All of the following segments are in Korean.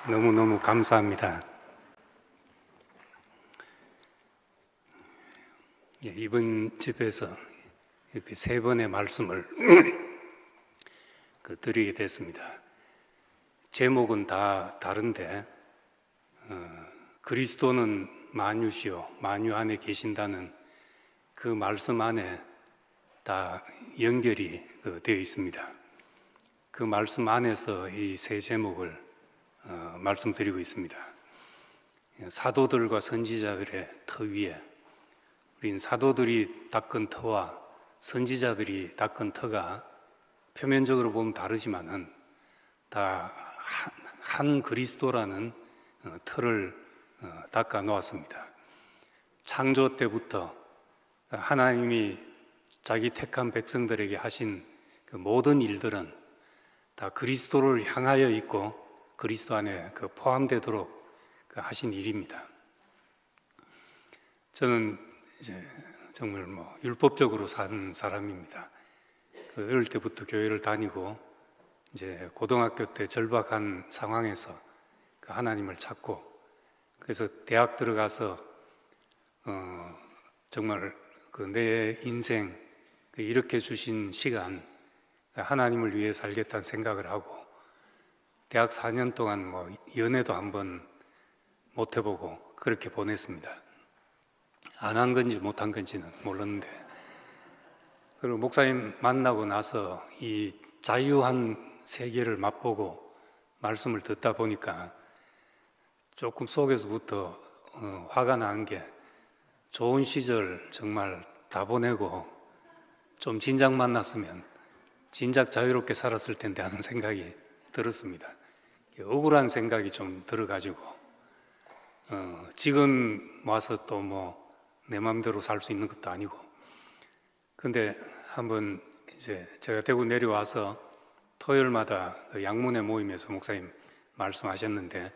너무너무 감사합니다. 이번 집에서 이렇게 세 번의 말씀을 드리게 됐습니다. 제목은 다 다른데 그리스도는 만유시요 만유 안에 계신다는 그 말씀 안에 다 연결이 되어 있습니다. 그 말씀 안에서 이 세 제목을 말씀드리고 있습니다. 사도들과 선지자들의 터 위에 우린 사도들이 닦은 터와 선지자들이 닦은 터가 표면적으로 보면 다르지만은 다 한 그리스도라는 터를 닦아 놓았습니다. 창조 때부터 하나님이 자기 택한 백성들에게 하신 그 모든 일들은 다 그리스도를 향하여 있고 그리스도 안에 포함되도록 하신 일입니다. 저는 이제 정말 율법적으로 산 사람입니다. 어릴 때부터 교회를 다니고 이제 고등학교 때 절박한 상황에서 하나님을 찾고 그래서 대학 들어가서 정말 내 인생 이렇게 주신 시간 하나님을 위해 살겠다는 생각을 하고 대학 4년 동안 연애도 한번 못 해보고 그렇게 보냈습니다. 안 한 건지 못 한 건지는 몰랐는데 그리고 목사님 만나고 나서 이 자유한 세계를 맛보고 말씀을 듣다 보니까 조금 속에서부터 화가 나는 게 좋은 시절 정말 다 보내고 좀 진작 만났으면 진작 자유롭게 살았을 텐데 하는 생각이 들었습니다. 억울한 생각이 좀 들어가지고 지금 와서 또 내 마음대로 살 수 있는 것도 아니고 근데 한번 이제 제가 대구 내려와서 토요일마다 양문회 모임에서 목사님 말씀하셨는데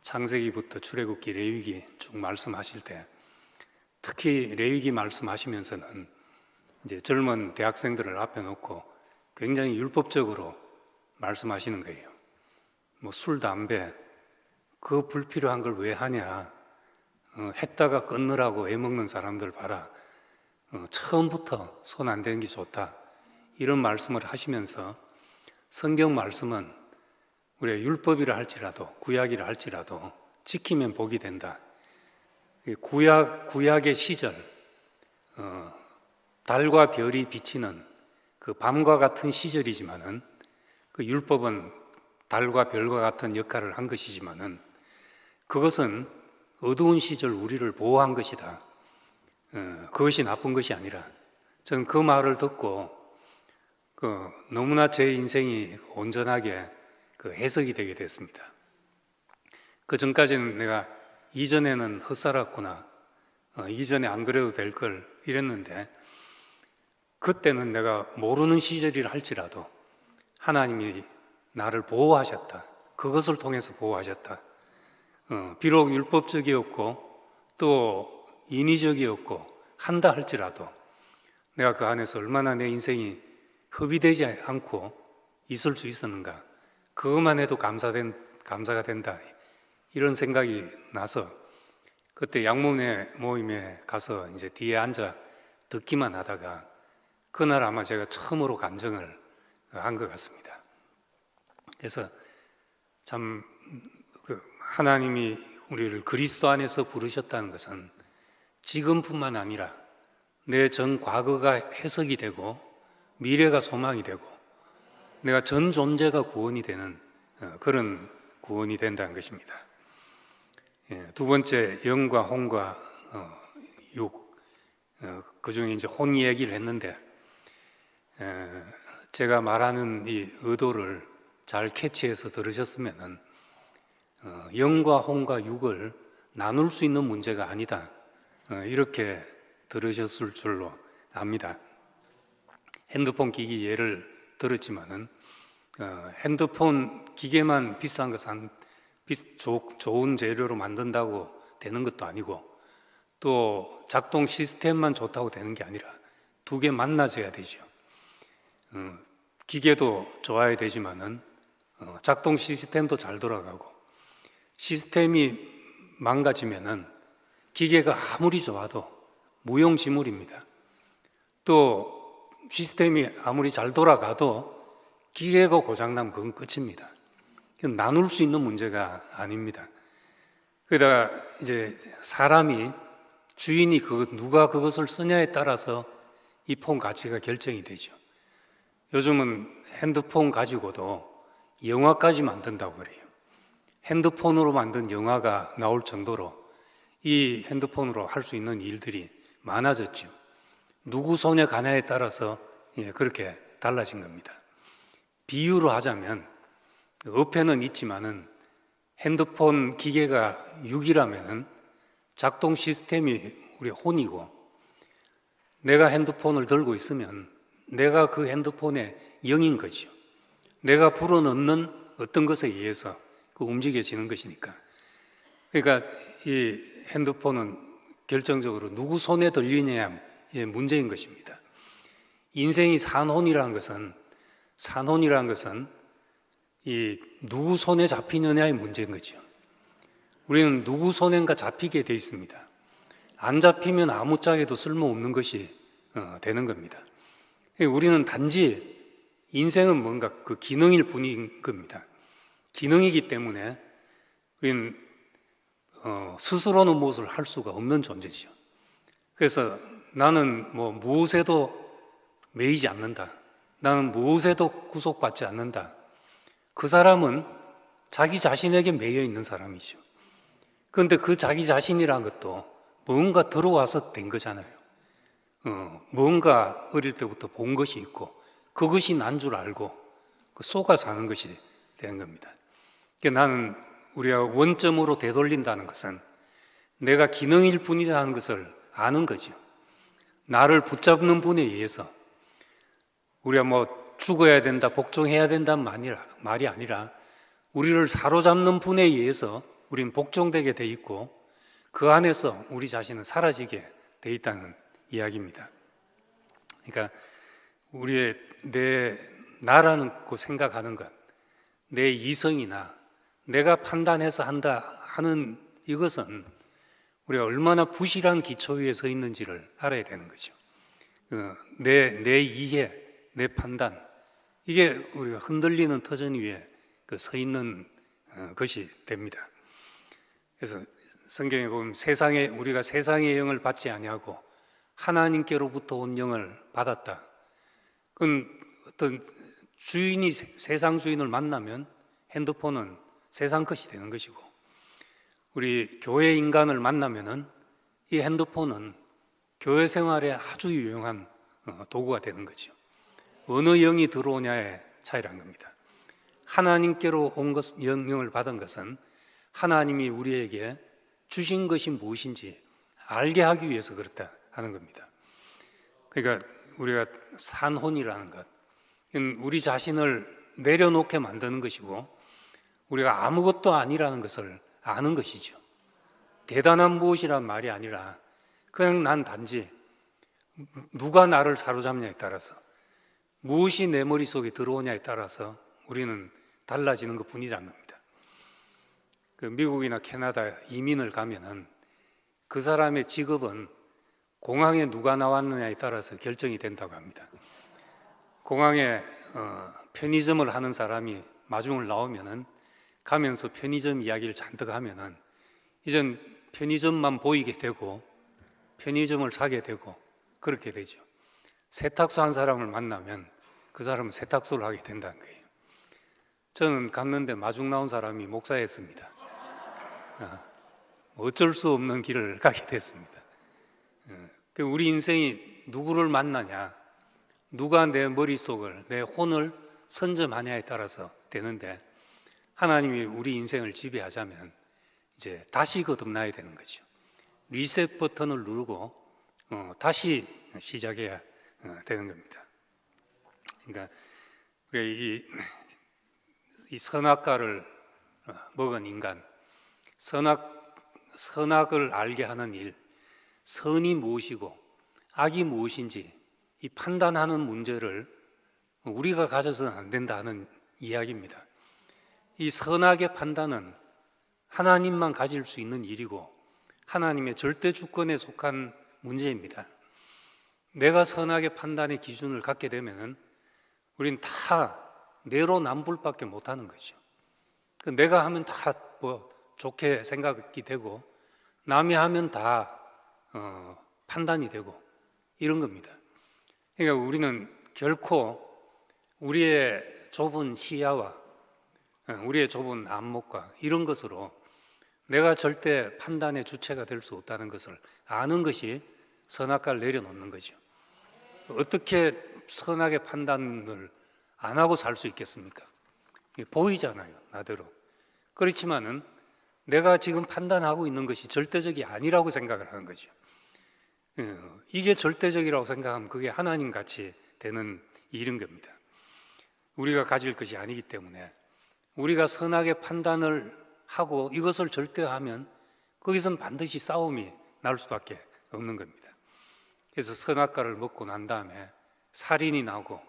창세기부터 출애굽기 레위기 쭉 말씀하실 때 특히 레위기 말씀하시면서는 이제 젊은 대학생들을 앞에 놓고 굉장히 율법적으로 말씀하시는 거예요. 술, 담배 그 불필요한 걸 왜 하냐 했다가 끊느라고 애먹는 사람들 봐라 처음부터 손 안 대는 게 좋다 이런 말씀을 하시면서 성경 말씀은 우리가 율법이라 할지라도 구약이라 할지라도 지키면 복이 된다. 구약의 시절 달과 별이 비치는 그 밤과 같은 시절이지만은 그 율법은 달과 별과 같은 역할을 한 것이지만은 그것은 어두운 시절 우리를 보호한 것이다. 그것이 나쁜 것이 아니라 저는 그 말을 듣고 너무나 제 인생이 온전하게 해석이 되게 됐습니다. 그 전까지는 내가 이전에는 헛살았구나, 이전에 안 그래도 될 걸 이랬는데 그때는 내가 모르는 시절이라 할지라도 하나님이 나를 보호하셨다. 그것을 통해서 보호하셨다. 비록 율법적이었고 또 인위적이었고 한다 할지라도 내가 그 안에서 얼마나 내 인생이 허비되지 않고 있을 수 있었는가 그것만 해도 감사가 된다 이런 생각이 나서 그때 양문회 모임에 가서 이제 뒤에 앉아 듣기만 하다가 그날 아마 제가 처음으로 간증을 한 것 같습니다. 그래서 참 하나님이 우리를 그리스도 안에서 부르셨다는 것은 지금뿐만 아니라 내 전 과거가 해석이 되고 미래가 소망이 되고 내가 전 존재가 구원이 되는 그런 구원이 된다는 것입니다. 두 번째 영과 혼과 육 그중에 이제 혼 얘기를 했는데 제가 말하는 이 의도를 잘 캐치해서 들으셨으면은 영과 혼과 육을 나눌 수 있는 문제가 아니다 이렇게 들으셨을 줄로 압니다. 핸드폰 기기 예를 들었지만은 핸드폰 기계만 비싼 거 좋은 재료로 만든다고 되는 것도 아니고 또 작동 시스템만 좋다고 되는 게 아니라 두 개 만나져야 되죠. 기계도 좋아야 되지만은 작동 시스템도 잘 돌아가고 시스템이 망가지면은 기계가 아무리 좋아도 무용지물입니다. 또 시스템이 아무리 잘 돌아가도 기계가 고장나면 그건 끝입니다. 그건 나눌 수 있는 문제가 아닙니다. 그러다가 이제 사람이 주인이 누가 그것을 쓰냐에 따라서 이 폰 가치가 결정이 되죠. 요즘은 핸드폰 가지고도 영화까지 만든다고 그래요. 핸드폰으로 만든 영화가 나올 정도로 이 핸드폰으로 할 수 있는 일들이 많아졌죠. 누구 손에 가냐에 따라서 그렇게 달라진 겁니다. 비유로 하자면 어폐는 있지만은 핸드폰 기계가 6이라면은 작동 시스템이 우리 혼이고, 내가 핸드폰을 들고 있으면 내가 그 핸드폰의 0인 거죠. 내가 불어넣는 어떤 것에 의해서 움직여지는 것이니까. 그러니까 이 핸드폰은 결정적으로 누구 손에 들리느냐의 문제인 것입니다. 인생이 산혼이라는 것은 이 누구 손에 잡히느냐의 문제인 거죠. 우리는 누구 손엔가 잡히게 돼 있습니다. 안 잡히면 아무짝에도 쓸모없는 것이 되는 겁니다. 우리는 단지 인생은 뭔가 그 기능일 뿐인 겁니다. 기능이기 때문에 우리는 스스로는 무엇을 할 수가 없는 존재죠. 그래서 나는 무엇에도 매이지 않는다. 나는 무엇에도 구속받지 않는다. 그 사람은 자기 자신에게 매여 있는 사람이죠. 그런데 그 자기 자신이란 것도 뭔가 들어와서 된 거잖아요. 뭔가 어릴 때부터 본 것이 있고 그것이 난 줄 알고 속아 사는 것이 되는 겁니다. 그러니까 나는 우리가 원점으로 되돌린다는 것은 내가 기능일 뿐이라는 것을 아는 거죠. 나를 붙잡는 분에 의해서 우리가 죽어야 된다, 복종해야 된다는 말이 아니라 우리를 사로잡는 분에 의해서 우리는 복종되게 돼 있고 그 안에서 우리 자신은 사라지게 돼 있다는 이야기입니다. 그러니까 내 나라는 그 생각하는 것, 내 이성이나 내가 판단해서 한다 하는 이것은 우리가 얼마나 부실한 기초 위에 서 있는지를 알아야 되는 거죠. 내 이해, 내 판단, 이게 우리가 흔들리는 터전 위에 서 있는 것이 됩니다. 그래서 성경에 보면 우리가 세상의 영을 받지 아니하고 하나님께로부터 온 영을 받았다. 그건 어떤 주인이 세상 주인을 만나면 핸드폰은 세상 것이 되는 것이고, 우리 교회 인간을 만나면은 이 핸드폰은 교회 생활에 아주 유용한 도구가 되는 거죠. 어느 영이 들어오냐의 차이란 겁니다. 하나님께로 온 영을 받은 것은 하나님이 우리에게 주신 것이 무엇인지 알게 하기 위해서 그렇다 하는 겁니다. 그러니까 우리가 산혼이라는 것, 우리 자신을 내려놓게 만드는 것이고 우리가 아무것도 아니라는 것을 아는 것이죠. 대단한 무엇이란 말이 아니라 그냥 난 단지 누가 나를 사로잡냐에 따라서 무엇이 내 머릿속에 들어오냐에 따라서 우리는 달라지는 것 뿐이라는 겁니다. 미국이나 캐나다 이민을 가면은 그 사람의 직업은 공항에 누가 나왔느냐에 따라서 결정이 된다고 합니다. 공항에 편의점을 하는 사람이 마중을 나오면은 가면서 편의점 이야기를 잔뜩 하면은 이젠 편의점만 보이게 되고 편의점을 사게 되고 그렇게 되죠. 세탁소 한 사람을 만나면 그 사람은 세탁소를 하게 된다는 거예요. 저는 갔는데 마중 나온 사람이 목사였습니다. 어쩔 수 없는 길을 가게 됐습니다. 우리 인생이 누구를 만나냐, 누가 내 머릿속을, 내 혼을 선점하냐에 따라서 되는데 하나님이 우리 인생을 지배하자면 이제 다시 거듭나야 되는 거죠. 리셋 버튼을 누르고 다시 시작해야 되는 겁니다. 그러니까 이 선악과를 먹은 인간, 선악을 알게 하는 일, 선이 무엇이고 악이 무엇인지 이 판단하는 문제를 우리가 가져서는 안 된다는 이야기입니다. 이 선악의 판단은 하나님만 가질 수 있는 일이고 하나님의 절대 주권에 속한 문제입니다. 내가 선악의 판단의 기준을 갖게 되면은 우린 다 내로남불밖에 못하는 거죠. 내가 하면 다 뭐 좋게 생각이 되고 남이 하면 다 판단이 되고 이런 겁니다. 그러니까 우리는 결코 우리의 좁은 시야와 우리의 좁은 안목과 이런 것으로 내가 절대 판단의 주체가 될 수 없다는 것을 아는 것이 선악과를 내려놓는 거죠. 어떻게 선악의 판단을 안 하고 살 수 있겠습니까? 보이잖아요, 나대로. 그렇지만은 내가 지금 판단하고 있는 것이 절대적이 아니라고 생각을 하는 거죠. 이게 절대적이라고 생각하면 그게 하나님 같이 되는 일인 겁니다. 우리가 가질 것이 아니기 때문에 우리가 선악의 판단을 하고 이것을 절대화하면 거기선 반드시 싸움이 날 수밖에 없는 겁니다. 그래서 선악과를 먹고 난 다음에 살인이 나고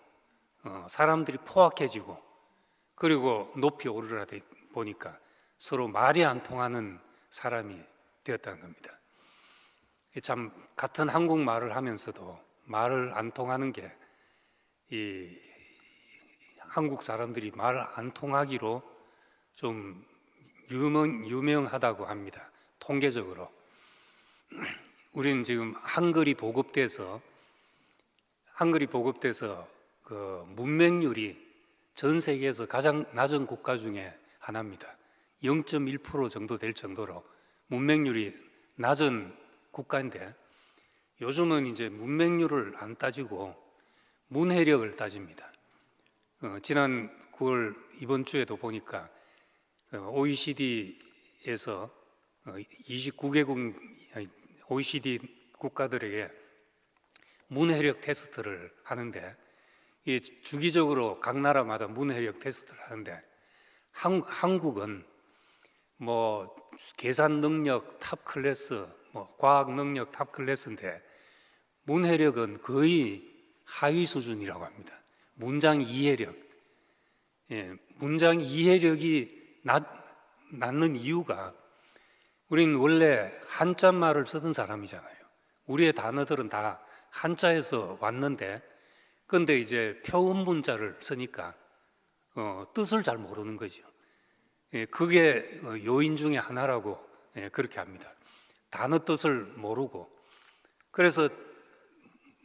사람들이 포악해지고 그리고 높이 오르라 보니까 서로 말이 안 통하는 사람이 되었다는 겁니다. 참 같은 한국말을 하면서도 말을 안 통하는 게 이 한국 사람들이 말 안 통하기로 좀 유명하다고 합니다. 통계적으로. 우리는 지금 한글이 보급돼서 그 문맹률이 전 세계에서 가장 낮은 국가 중에 하나입니다. 0.1% 정도 될 정도로 문맹률이 낮은 국가인데 요즘은 이제 문맹률을 안 따지고 문해력을 따집니다. 지난 9월 이번 주에도 보니까 OECD에서 29개국 OECD 국가들에게 문해력 테스트를 하는데 이 주기적으로 각 나라마다 문해력 테스트를 하는데 한국은 뭐 계산 능력 탑 클래스, 뭐 과학 능력 탑 클래스인데 문해력은 거의 하위 수준이라고 합니다. 문장 이해력, 문장 이해력이 낮는 이유가 우리는 원래 한자말을 쓰던 사람이잖아요. 우리의 단어들은 다 한자에서 왔는데 그런데 이제 표음 문자를 쓰니까 뜻을 잘 모르는 거죠. 그게 요인 중에 하나라고 그렇게 합니다. 단어 뜻을 모르고 그래서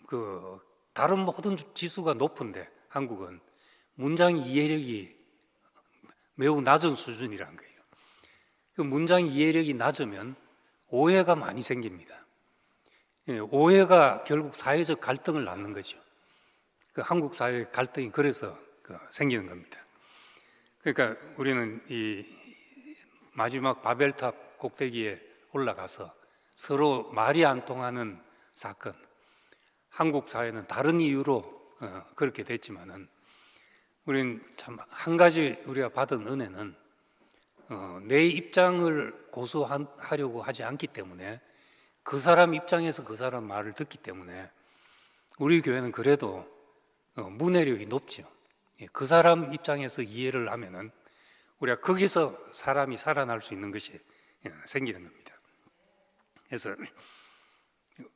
그 다른 모든 지수가 높은데 한국은 문장 이해력이 매우 낮은 수준이라는 거예요. 그 문장 이해력이 낮으면 오해가 많이 생깁니다. 오해가 결국 사회적 갈등을 낳는 거죠. 그 한국 사회 갈등이 그래서 생기는 겁니다. 그러니까 우리는 이 마지막 바벨탑 꼭대기에 올라가서 서로 말이 안 통하는 사건, 한국 사회는 다른 이유로 그렇게 됐지만은 우리는 참 한 가지 우리가 받은 은혜는 내 입장을 고수하려고 하지 않기 때문에 그 사람 입장에서 그 사람 말을 듣기 때문에 우리 교회는 그래도 문해력이 높죠. 그 사람 입장에서 이해를 하면은 우리가 거기서 사람이 살아날 수 있는 것이 생기는 겁니다. 그래서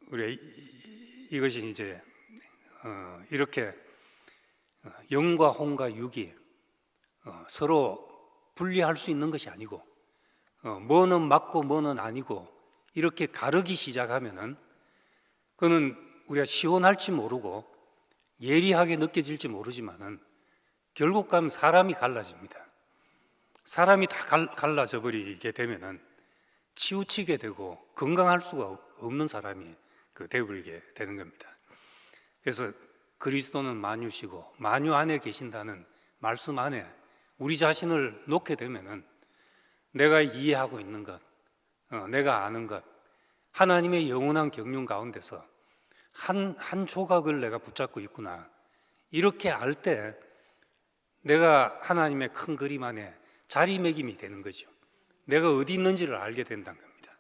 우리가 이것이 이제 이렇게 영과 혼과 육이 서로 분리할 수 있는 것이 아니고 뭐는 맞고 뭐는 아니고 이렇게 가르기 시작하면은 그거는 우리가 시원할지 모르고 예리하게 느껴질지 모르지만은 결국 가면 사람이 갈라집니다. 사람이 다 갈라져 버리게 되면은 치우치게 되고 건강할 수가 없는 사람이 되어버리게 되는 겁니다. 그래서 그리스도는 만유시고 만유 안에 계신다는 말씀 안에 우리 자신을 놓게 되면은 내가 이해하고 있는 것, 내가 아는 것, 하나님의 영원한 경륜 가운데서 한 조각을 내가 붙잡고 있구나. 이렇게 알 때 내가 하나님의 큰 그림 안에 자리매김이 되는 거죠. 내가 어디 있는지를 알게 된다는 겁니다.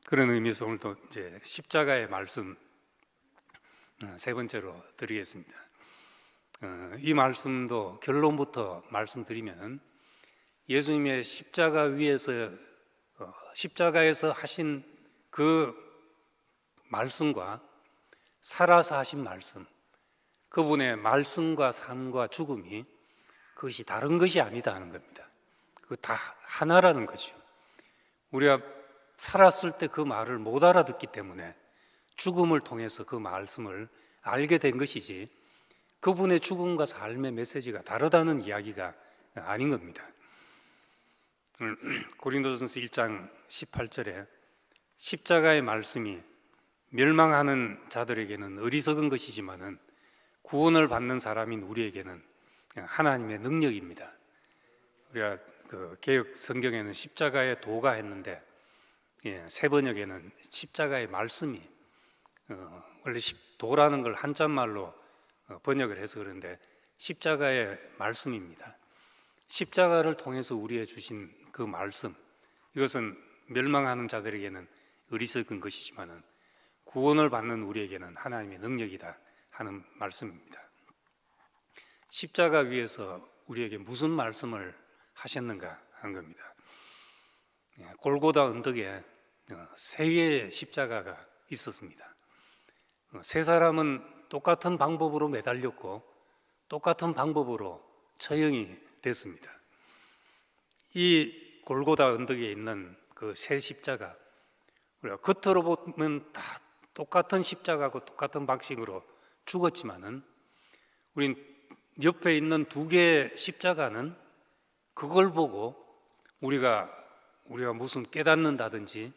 그런 의미에서 오늘도 이제 십자가의 말씀 세 번째로 드리겠습니다. 이 말씀도 결론부터 말씀드리면 예수님의 십자가 위에서 십자가에서 하신 그 말씀과 살아서 하신 말씀, 그분의 말씀과 삶과 죽음이 그것이 다른 것이 아니다 하는 겁니다. 그거 다 하나라는 거죠. 우리가 살았을 때 그 말을 못 알아듣기 때문에 죽음을 통해서 그 말씀을 알게 된 것이지, 그분의 죽음과 삶의 메시지가 다르다는 이야기가 아닌 겁니다. 고린도전서 1장 18절에 십자가의 말씀이 멸망하는 자들에게는 어리석은 것이지만은 구원을 받는 사람인 우리에게는 하나님의 능력입니다. 우리가 그 개역 성경에는 십자가의 도가 했는데, 새 번역에는 십자가의 말씀이, 원래 도라는 걸 한자말로 번역을 해서 그런데 십자가의 말씀입니다. 십자가를 통해서 우리에 주신 그 말씀, 이것은 멸망하는 자들에게는 어리석은 것이지만은 구원을 받는 우리에게는 하나님의 능력이다 하는 말씀입니다. 십자가 위에서 우리에게 무슨 말씀을 하셨는가 한 겁니다. 골고다 언덕에 세 개의 십자가가 있었습니다. 세 사람은 똑같은 방법으로 매달렸고 똑같은 방법으로 처형이 됐습니다. 이 골고다 언덕에 있는 그 세 십자가, 우리가 겉으로 보면 다 똑같은 십자가고 똑같은 방식으로 죽었지만은 우린 옆에 있는 두 개의 십자가는 그걸 보고 우리가 무슨 깨닫는다든지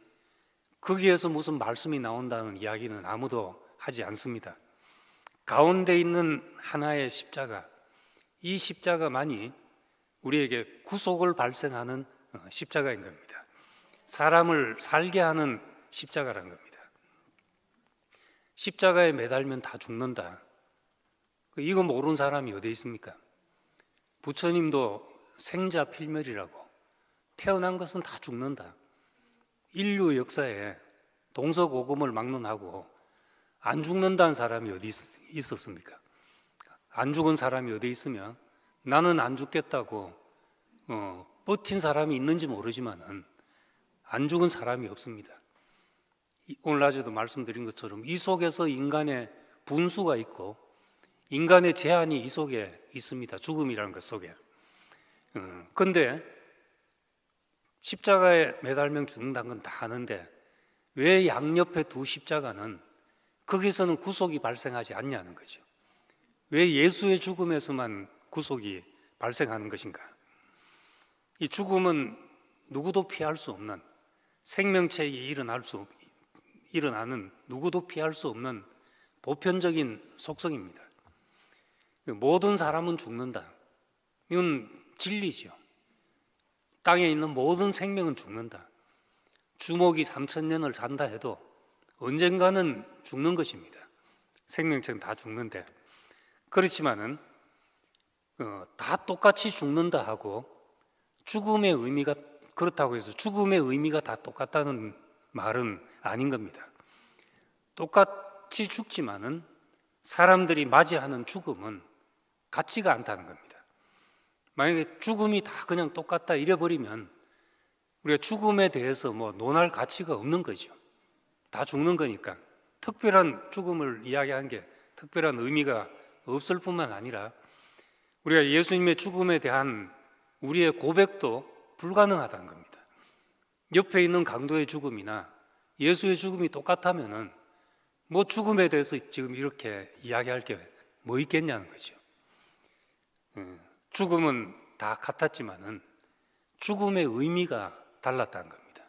거기에서 무슨 말씀이 나온다는 이야기는 아무도 하지 않습니다. 가운데 있는 하나의 십자가, 이 십자가만이 우리에게 구속을 발생하는 십자가인 겁니다. 사람을 살게 하는 십자가란 겁니다. 십자가에 매달면 다 죽는다. 이거 모르는 사람이 어디 있습니까? 부처님도 생자 필멸이라고, 태어난 것은 다 죽는다. 인류 역사에 동서고금을 막론하고 안 죽는다는 사람이 어디 있었습니까? 안 죽은 사람이 어디 있으면 나는 안 죽겠다고 버틴 사람이 있는지 모르지만은 안 죽은 사람이 없습니다. 오늘 낮에도 말씀드린 것처럼 이 속에서 인간의 분수가 있고 인간의 제한이 이 속에 있습니다. 죽음이라는 것 속에. 그런데 십자가에 매달면 죽는다는 건 다 아는데 왜 양옆에 두 십자가는 거기서는 구속이 발생하지 않냐는 거죠. 왜 예수의 죽음에서만 구속이 발생하는 것인가? 이 죽음은 누구도 피할 수 없는, 생명체에 일어나는 누구도 피할 수 없는 보편적인 속성입니다. 모든 사람은 죽는다. 이건 진리죠. 땅에 있는 모든 생명은 죽는다. 주먹이 3,000년을 산다 해도 언젠가는 죽는 것입니다. 생명체는 다 죽는데, 그렇지만은 다 똑같이 죽는다 하고 죽음의 의미가, 그렇다고 해서 죽음의 의미가 다 똑같다는 말은 아닌 겁니다. 똑같이 죽지만은 사람들이 맞이하는 죽음은 같지가 않다는 겁니다. 만약에 죽음이 다 그냥 똑같다 이래버리면 우리가 죽음에 대해서 논할 가치가 없는 거죠. 다 죽는 거니까. 특별한 죽음을 이야기한 게 특별한 의미가 없을 뿐만 아니라 우리가 예수님의 죽음에 대한 우리의 고백도 불가능하다는 겁니다. 옆에 있는 강도의 죽음이나 예수의 죽음이 똑같다면은 죽음에 대해서 지금 이렇게 이야기할 게 뭐 있겠냐는 거죠. 죽음은 다 같았지만은 죽음의 의미가 달랐다는 겁니다.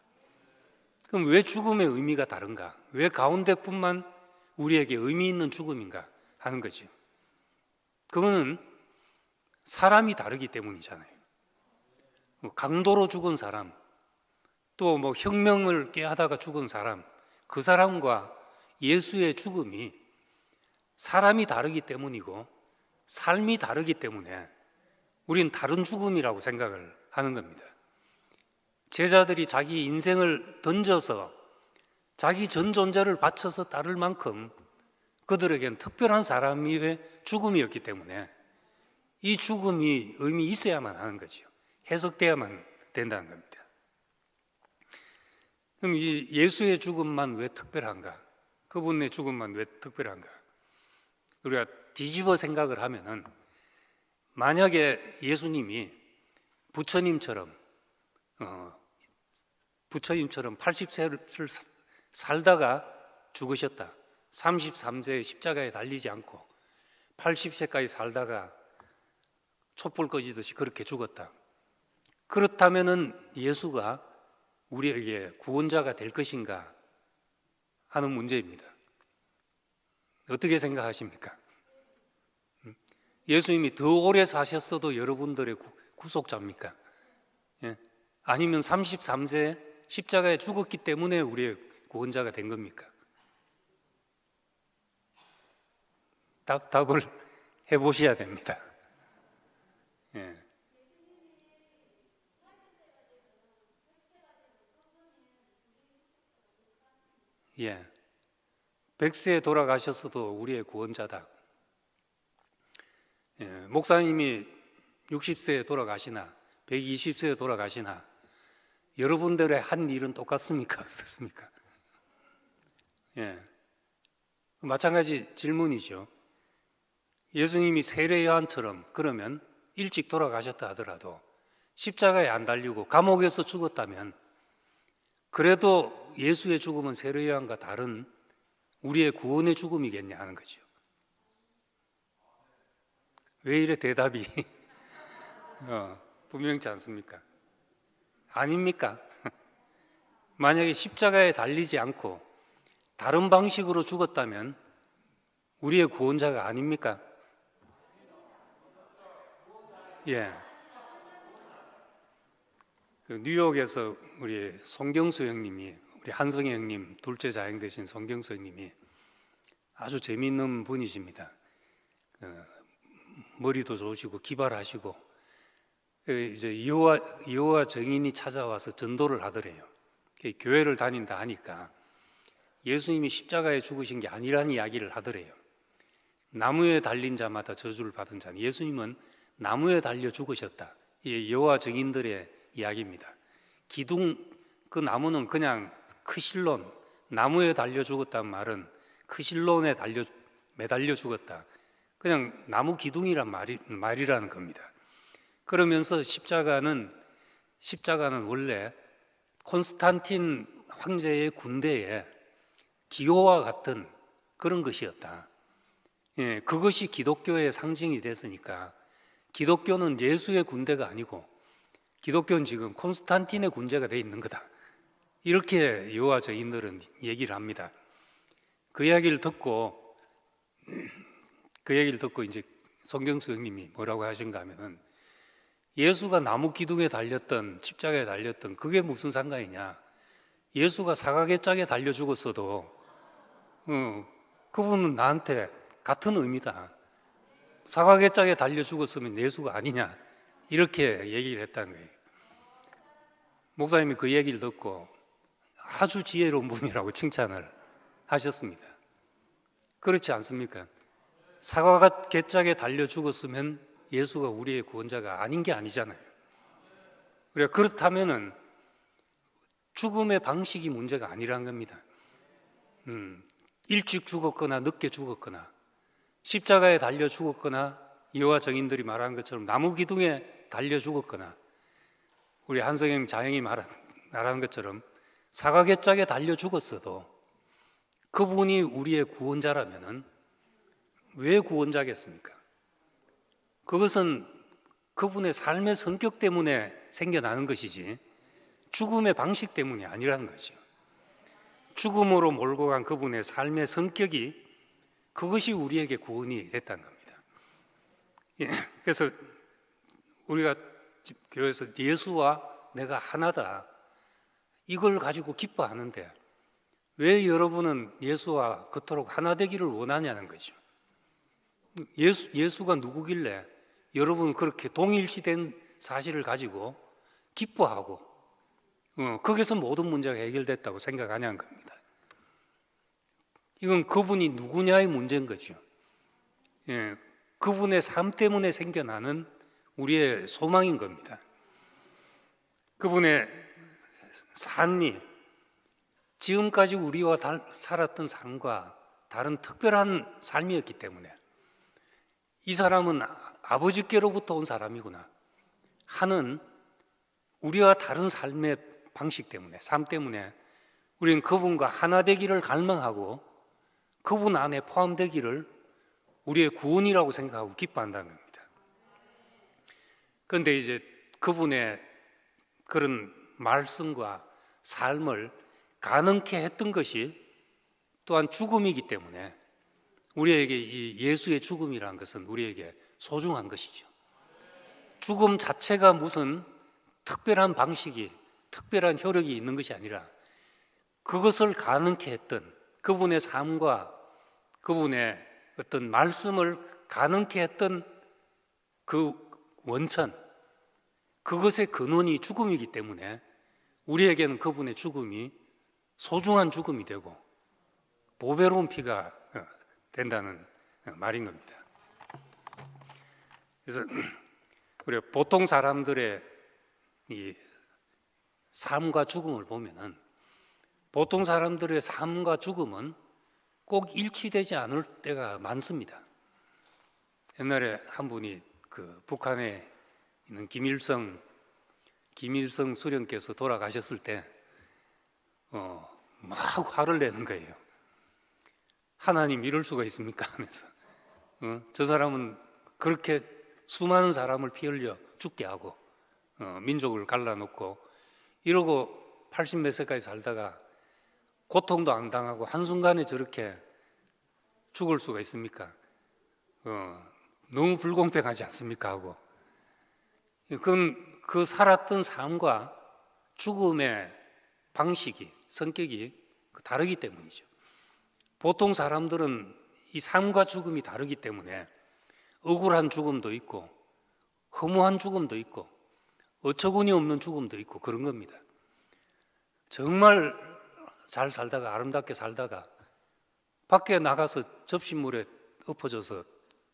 그럼 왜 죽음의 의미가 다른가? 왜 가운데뿐만 우리에게 의미 있는 죽음인가 하는 거죠. 그거는 사람이 다르기 때문이잖아요. 강도로 죽은 사람, 또 혁명을 꾀하다가 죽은 사람, 그 사람과 예수의 죽음이 사람이 다르기 때문이고 삶이 다르기 때문에 우린 다른 죽음이라고 생각을 하는 겁니다. 제자들이 자기 인생을 던져서 자기 전 존재를 바쳐서 따를 만큼 그들에겐 특별한 사람의 죽음이었기 때문에 이 죽음이 의미 있어야만 하는 거죠. 해석돼야만 된다는 겁니다. 그럼 이 예수의 죽음만 왜 특별한가? 그분의 죽음만 왜 특별한가? 우리가 뒤집어 생각을 하면은, 만약에 예수님이 부처님처럼 80세를 살다가 죽으셨다. 33세에 십자가에 달리지 않고 80세까지 살다가 촛불 꺼지듯이 그렇게 죽었다. 그렇다면은 예수가 우리에게 구원자가 될 것인가 하는 문제입니다. 어떻게 생각하십니까? 예수님이 더 오래 사셨어도 여러분들의 구속자입니까? 예? 아니면 33세에 십자가에 죽었기 때문에 우리의 구원자가 된 겁니까? 답을 해보셔야 됩니다. 예. 예. 100세에 돌아가셨어도 우리의 구원자다. 예. 목사님이 60세에 돌아가시나 120세에 돌아가시나 여러분들의 한 일은 똑같습니까? 어떻습니까? 예. 마찬가지 질문이죠. 예수님이 세례 요한처럼 그러면 일찍 돌아가셨다 하더라도 십자가에 안 달리고 감옥에서 죽었다면 그래도 예수의 죽음은 세례 요한과 다른 우리의 구원의 죽음이겠냐 하는 거죠. 왜 이래 대답이 분명치 않습니까? 아닙니까? 만약에 십자가에 달리지 않고 다른 방식으로 죽었다면 우리의 구원자가 아닙니까? 예. 그 뉴욕에서 우리 송경수 형님이, 우리 한성희 형님 둘째 자형 되신 송경수 형님이 아주 재미있는 분이십니다. 머리도 좋으시고 기발하시고, 이제 여호와 증인이 찾아와서 전도를 하더래요. 교회를 다닌다 하니까 예수님이 십자가에 죽으신 게 아니라는 이야기를 하더래요. 나무에 달린 자마다 저주를 받은 자는, 예수님은 나무에 달려 죽으셨다. 이 여호와 증인들의 이야기입니다. 그 나무는 그냥 크실론, 나무에 달려 죽었다는 말은 크실론에 매달려 죽었다. 그냥 나무 기둥이란 말이라는 겁니다. 그러면서 십자가는 원래 콘스탄틴 황제의 군대에 기호와 같은 그런 것이었다. 예, 그것이 기독교의 상징이 됐으니까 기독교는 예수의 군대가 아니고 기독교는 지금 콘스탄틴의 군대가 돼 있는 거다. 이렇게 여호와 증인들은 얘기를 합니다. 그 이야기를 듣고 이제 송경수 형님이 뭐라고 하신가 하면은, 예수가 나무 기둥에 달렸던, 십자가에 달렸던 그게 무슨 상관이냐? 예수가 사각의 달려 죽었어도 그분은 나한테 같은 의미다. 사각의 달려 죽었으면 예수가 아니냐? 이렇게 얘기를 했다는 거예요. 목사님이 그 얘기를 듣고 아주 지혜로운 분이라고 칭찬을 하셨습니다. 그렇지 않습니까? 사각의 달려 죽었으면 예수가 우리의 구원자가 아닌 게 아니잖아요. 그러니까 그렇다면은 죽음의 방식이 문제가 아니라는 겁니다. 일찍 죽었거나 늦게 죽었거나 십자가에 달려 죽었거나 여호와 증인들이 말한 것처럼 나무 기둥에 달려 죽었거나 우리 한성형 자형이 말하는 것처럼 사각의 달려 죽었어도 그분이 우리의 구원자라면은 왜 구원자겠습니까? 그것은 그분의 삶의 성격 때문에 생겨나는 것이지 죽음의 방식 때문이 아니라는 거죠. 죽음으로 몰고 간 그분의 삶의 성격이, 그것이 우리에게 구원이 됐다는 겁니다. 예, 그래서 우리가 교회에서 예수와 내가 하나다, 이걸 가지고 기뻐하는데 왜 여러분은 예수와 그토록 하나 되기를 원하냐는 거죠. 예수가 누구길래 여러분은 그렇게 동일시된 사실을 가지고 기뻐하고 거기서 모든 문제가 해결됐다고 생각하냐는 겁니다. 이건 그분이 누구냐의 문제인 거죠. 예, 그분의 삶 때문에 생겨나는 우리의 소망인 겁니다. 그분의 삶이 지금까지 우리와 살았던 삶과 다른 특별한 삶이었기 때문에 이 사람은 아버지께로부터 온 사람이구나 하는 우리와 다른 삶의 방식 때문에, 삶 때문에 우리는 그분과 하나 되기를 갈망하고 그분 안에 포함되기를 우리의 구원이라고 생각하고 기뻐한다는 겁니다. 그런데 이제 그분의 그런 말씀과 삶을 가능케 했던 것이 또한 죽음이기 때문에 우리에게 이 예수의 죽음이라는 것은 우리에게 소중한 것이죠. 죽음 자체가 무슨 특별한 방식이, 특별한 효력이 있는 것이 아니라 그것을 가능케 했던 그분의 삶과 그분의 어떤 말씀을 가능케 했던 그 원천, 그것의 근원이 죽음이기 때문에 우리에게는 그분의 죽음이 소중한 죽음이 되고 보배로운 피가 된다는 말인 겁니다. 그래서 우리가 보통 사람들의 이 삶과 죽음을 보면은 보통 사람들의 삶과 죽음은 꼭 일치되지 않을 때가 많습니다. 옛날에 한 분이 그 북한에 있는 김일성 수령께서 돌아가셨을 때 막 화를 내는 거예요. 하나님 이럴 수가 있습니까? 하면서 저 사람은 그렇게 수많은 사람을 피 흘려 죽게 하고 민족을 갈라놓고 이러고 80몇 세까지 살다가 고통도 안 당하고 한순간에 저렇게 죽을 수가 있습니까? 너무 불공평하지 않습니까? 하고 그건 그 살았던 삶과 죽음의 방식이, 성격이 다르기 때문이죠. 보통 사람들은 이 삶과 죽음이 다르기 때문에 억울한 죽음도 있고 허무한 죽음도 있고 어처구니 없는 죽음도 있고 그런 겁니다. 정말 잘 살다가 아름답게 살다가 밖에 나가서 접시물에 엎어져서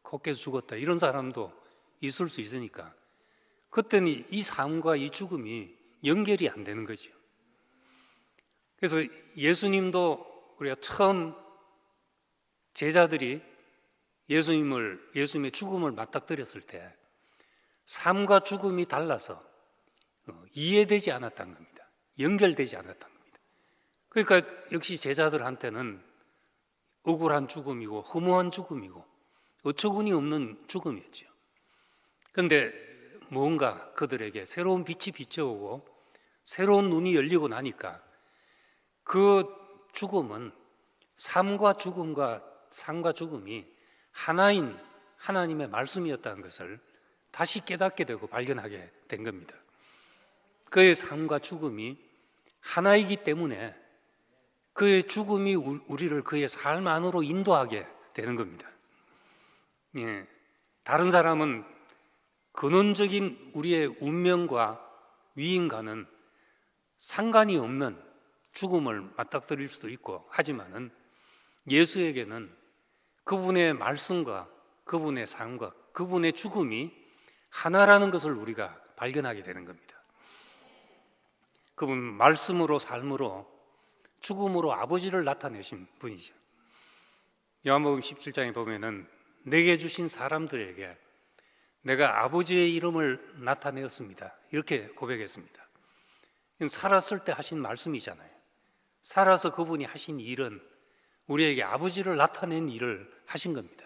코께서 죽었다 이런 사람도 있을 수 있으니까 그때는 이 삶과 이 죽음이 연결이 안 되는 거죠. 그래서 예수님도 우리가 처음 제자들이 예수님의 죽음을 맞닥뜨렸을 때 삶과 죽음이 달라서 이해되지 않았다는 겁니다. 연결되지 않았다는 겁니다. 그러니까 역시 제자들한테는 억울한 죽음이고 허무한 죽음이고 어처구니 없는 죽음이었죠. 그런데 뭔가 그들에게 새로운 빛이 비춰오고 새로운 눈이 열리고 나니까 그 죽음은 삶과 죽음이 하나인 하나님의 말씀이었다는 것을 다시 깨닫게 되고 발견하게 된 겁니다. 그의 삶과 죽음이 하나이기 때문에 그의 죽음이 우리를 그의 삶 안으로 인도하게 되는 겁니다. 예, 다른 사람은 근원적인 우리의 운명과 위임과는 상관이 없는 죽음을 맞닥뜨릴 수도 있고 하지만은 예수에게는 그분의 말씀과 그분의 삶과 그분의 죽음이 하나라는 것을 우리가 발견하게 되는 겁니다. 그분 말씀으로 삶으로 죽음으로 아버지를 나타내신 분이죠. 요한복음 17장에 보면은 내게 주신 사람들에게 내가 아버지의 이름을 나타내었습니다. 이렇게 고백했습니다. 이건 살았을 때 하신 말씀이잖아요. 살아서 그분이 하신 일은 우리에게 아버지를 나타낸 일을 하신 겁니다.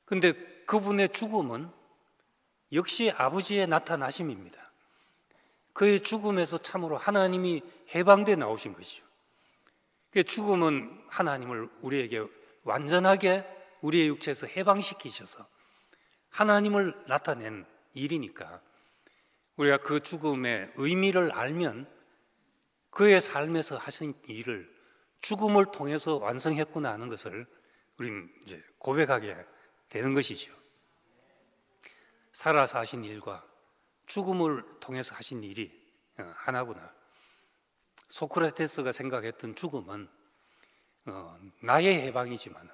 그런데 그분의 죽음은 역시 아버지의 나타나심입니다. 그의 죽음에서 참으로 하나님이 해방돼 나오신 것이죠. 그 죽음은 하나님을 우리에게 완전하게 우리의 육체에서 해방시키셔서 하나님을 나타낸 일이니까 우리가 그 죽음의 의미를 알면 그의 삶에서 하신 일을 죽음을 통해서 완성했구나 하는 것을 우리는 이제 고백하게 되는 것이죠. 살아서 하신 일과 죽음을 통해서 하신 일이 하나구나. 소크라테스가 생각했던 죽음은 나의 해방이지만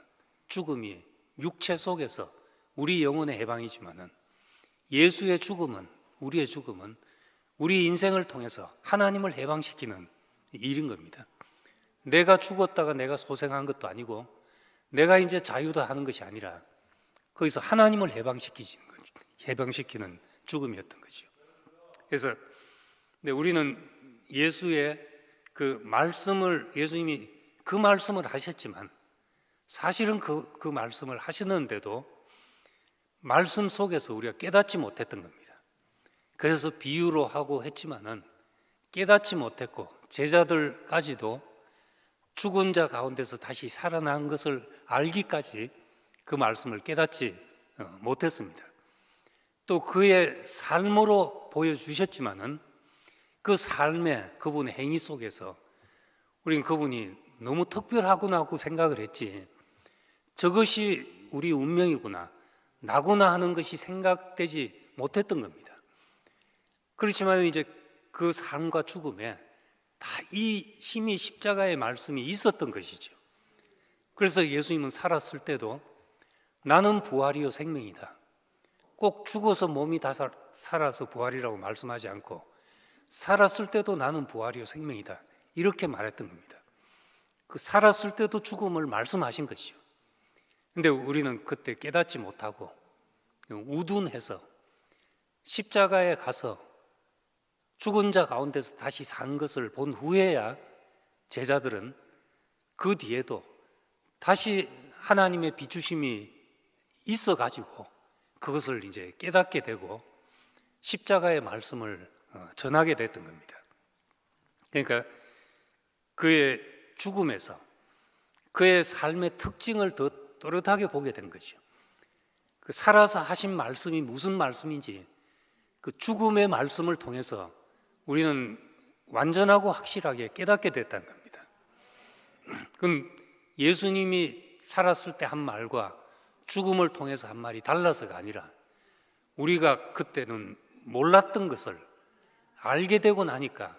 죽음이 육체 속에서 우리 영혼의 해방이지만 예수의 죽음은 우리의 죽음은 우리 인생을 통해서 하나님을 해방시키는 일인 겁니다. 내가 죽었다가 내가 소생한 것도 아니고 내가 이제 자유다 하는 것이 아니라 거기서 하나님을 해방시키는 죽음이었던 거죠. 그래서 우리는 예수의 그 말씀을, 예수님이 그 말씀을 하셨지만 사실은 그 말씀을 하시는데도 말씀 속에서 우리가 깨닫지 못했던 겁니다. 그래서 비유로 하고 했지만은 깨닫지 못했고 제자들까지도 죽은 자 가운데서 다시 살아난 것을 알기까지 그 말씀을 깨닫지 못했습니다. 또 그의 삶으로 보여주셨지만은 그 삶의 그분의 행위 속에서 우리는 그분이 너무 특별하구나 하고 생각을 했지, 저것이 우리 운명이구나, 나구나 하는 것이 생각되지 못했던 겁니다. 그렇지만 이제 그 삶과 죽음에 다 이 심히 십자가의 말씀이 있었던 것이죠. 그래서 예수님은 살았을 때도 나는 부활이요 생명이다, 꼭 죽어서 몸이 다 살아서 부활이라고 말씀하지 않고 살았을 때도 나는 부활이요 생명이다 이렇게 말했던 겁니다. 그 살았을 때도 죽음을 말씀하신 것이죠. 근데 우리는 그때 깨닫지 못하고 우둔해서 십자가에 가서 죽은 자 가운데서 다시 산 것을 본 후에야 제자들은 그 뒤에도 다시 하나님의 비추심이 있어가지고 그것을 이제 깨닫게 되고 십자가의 말씀을 전하게 됐던 겁니다. 그러니까 그의 죽음에서 그의 삶의 특징을 더 또렷하게 보게 된 거죠. 그 살아서 하신 말씀이 무슨 말씀인지 그 죽음의 말씀을 통해서 우리는 완전하고 확실하게 깨닫게 됐다는 겁니다. 그럼 예수님이 살았을 때 한 말과 죽음을 통해서 한 말이 달라서가 아니라 우리가 그때는 몰랐던 것을 알게 되고 나니까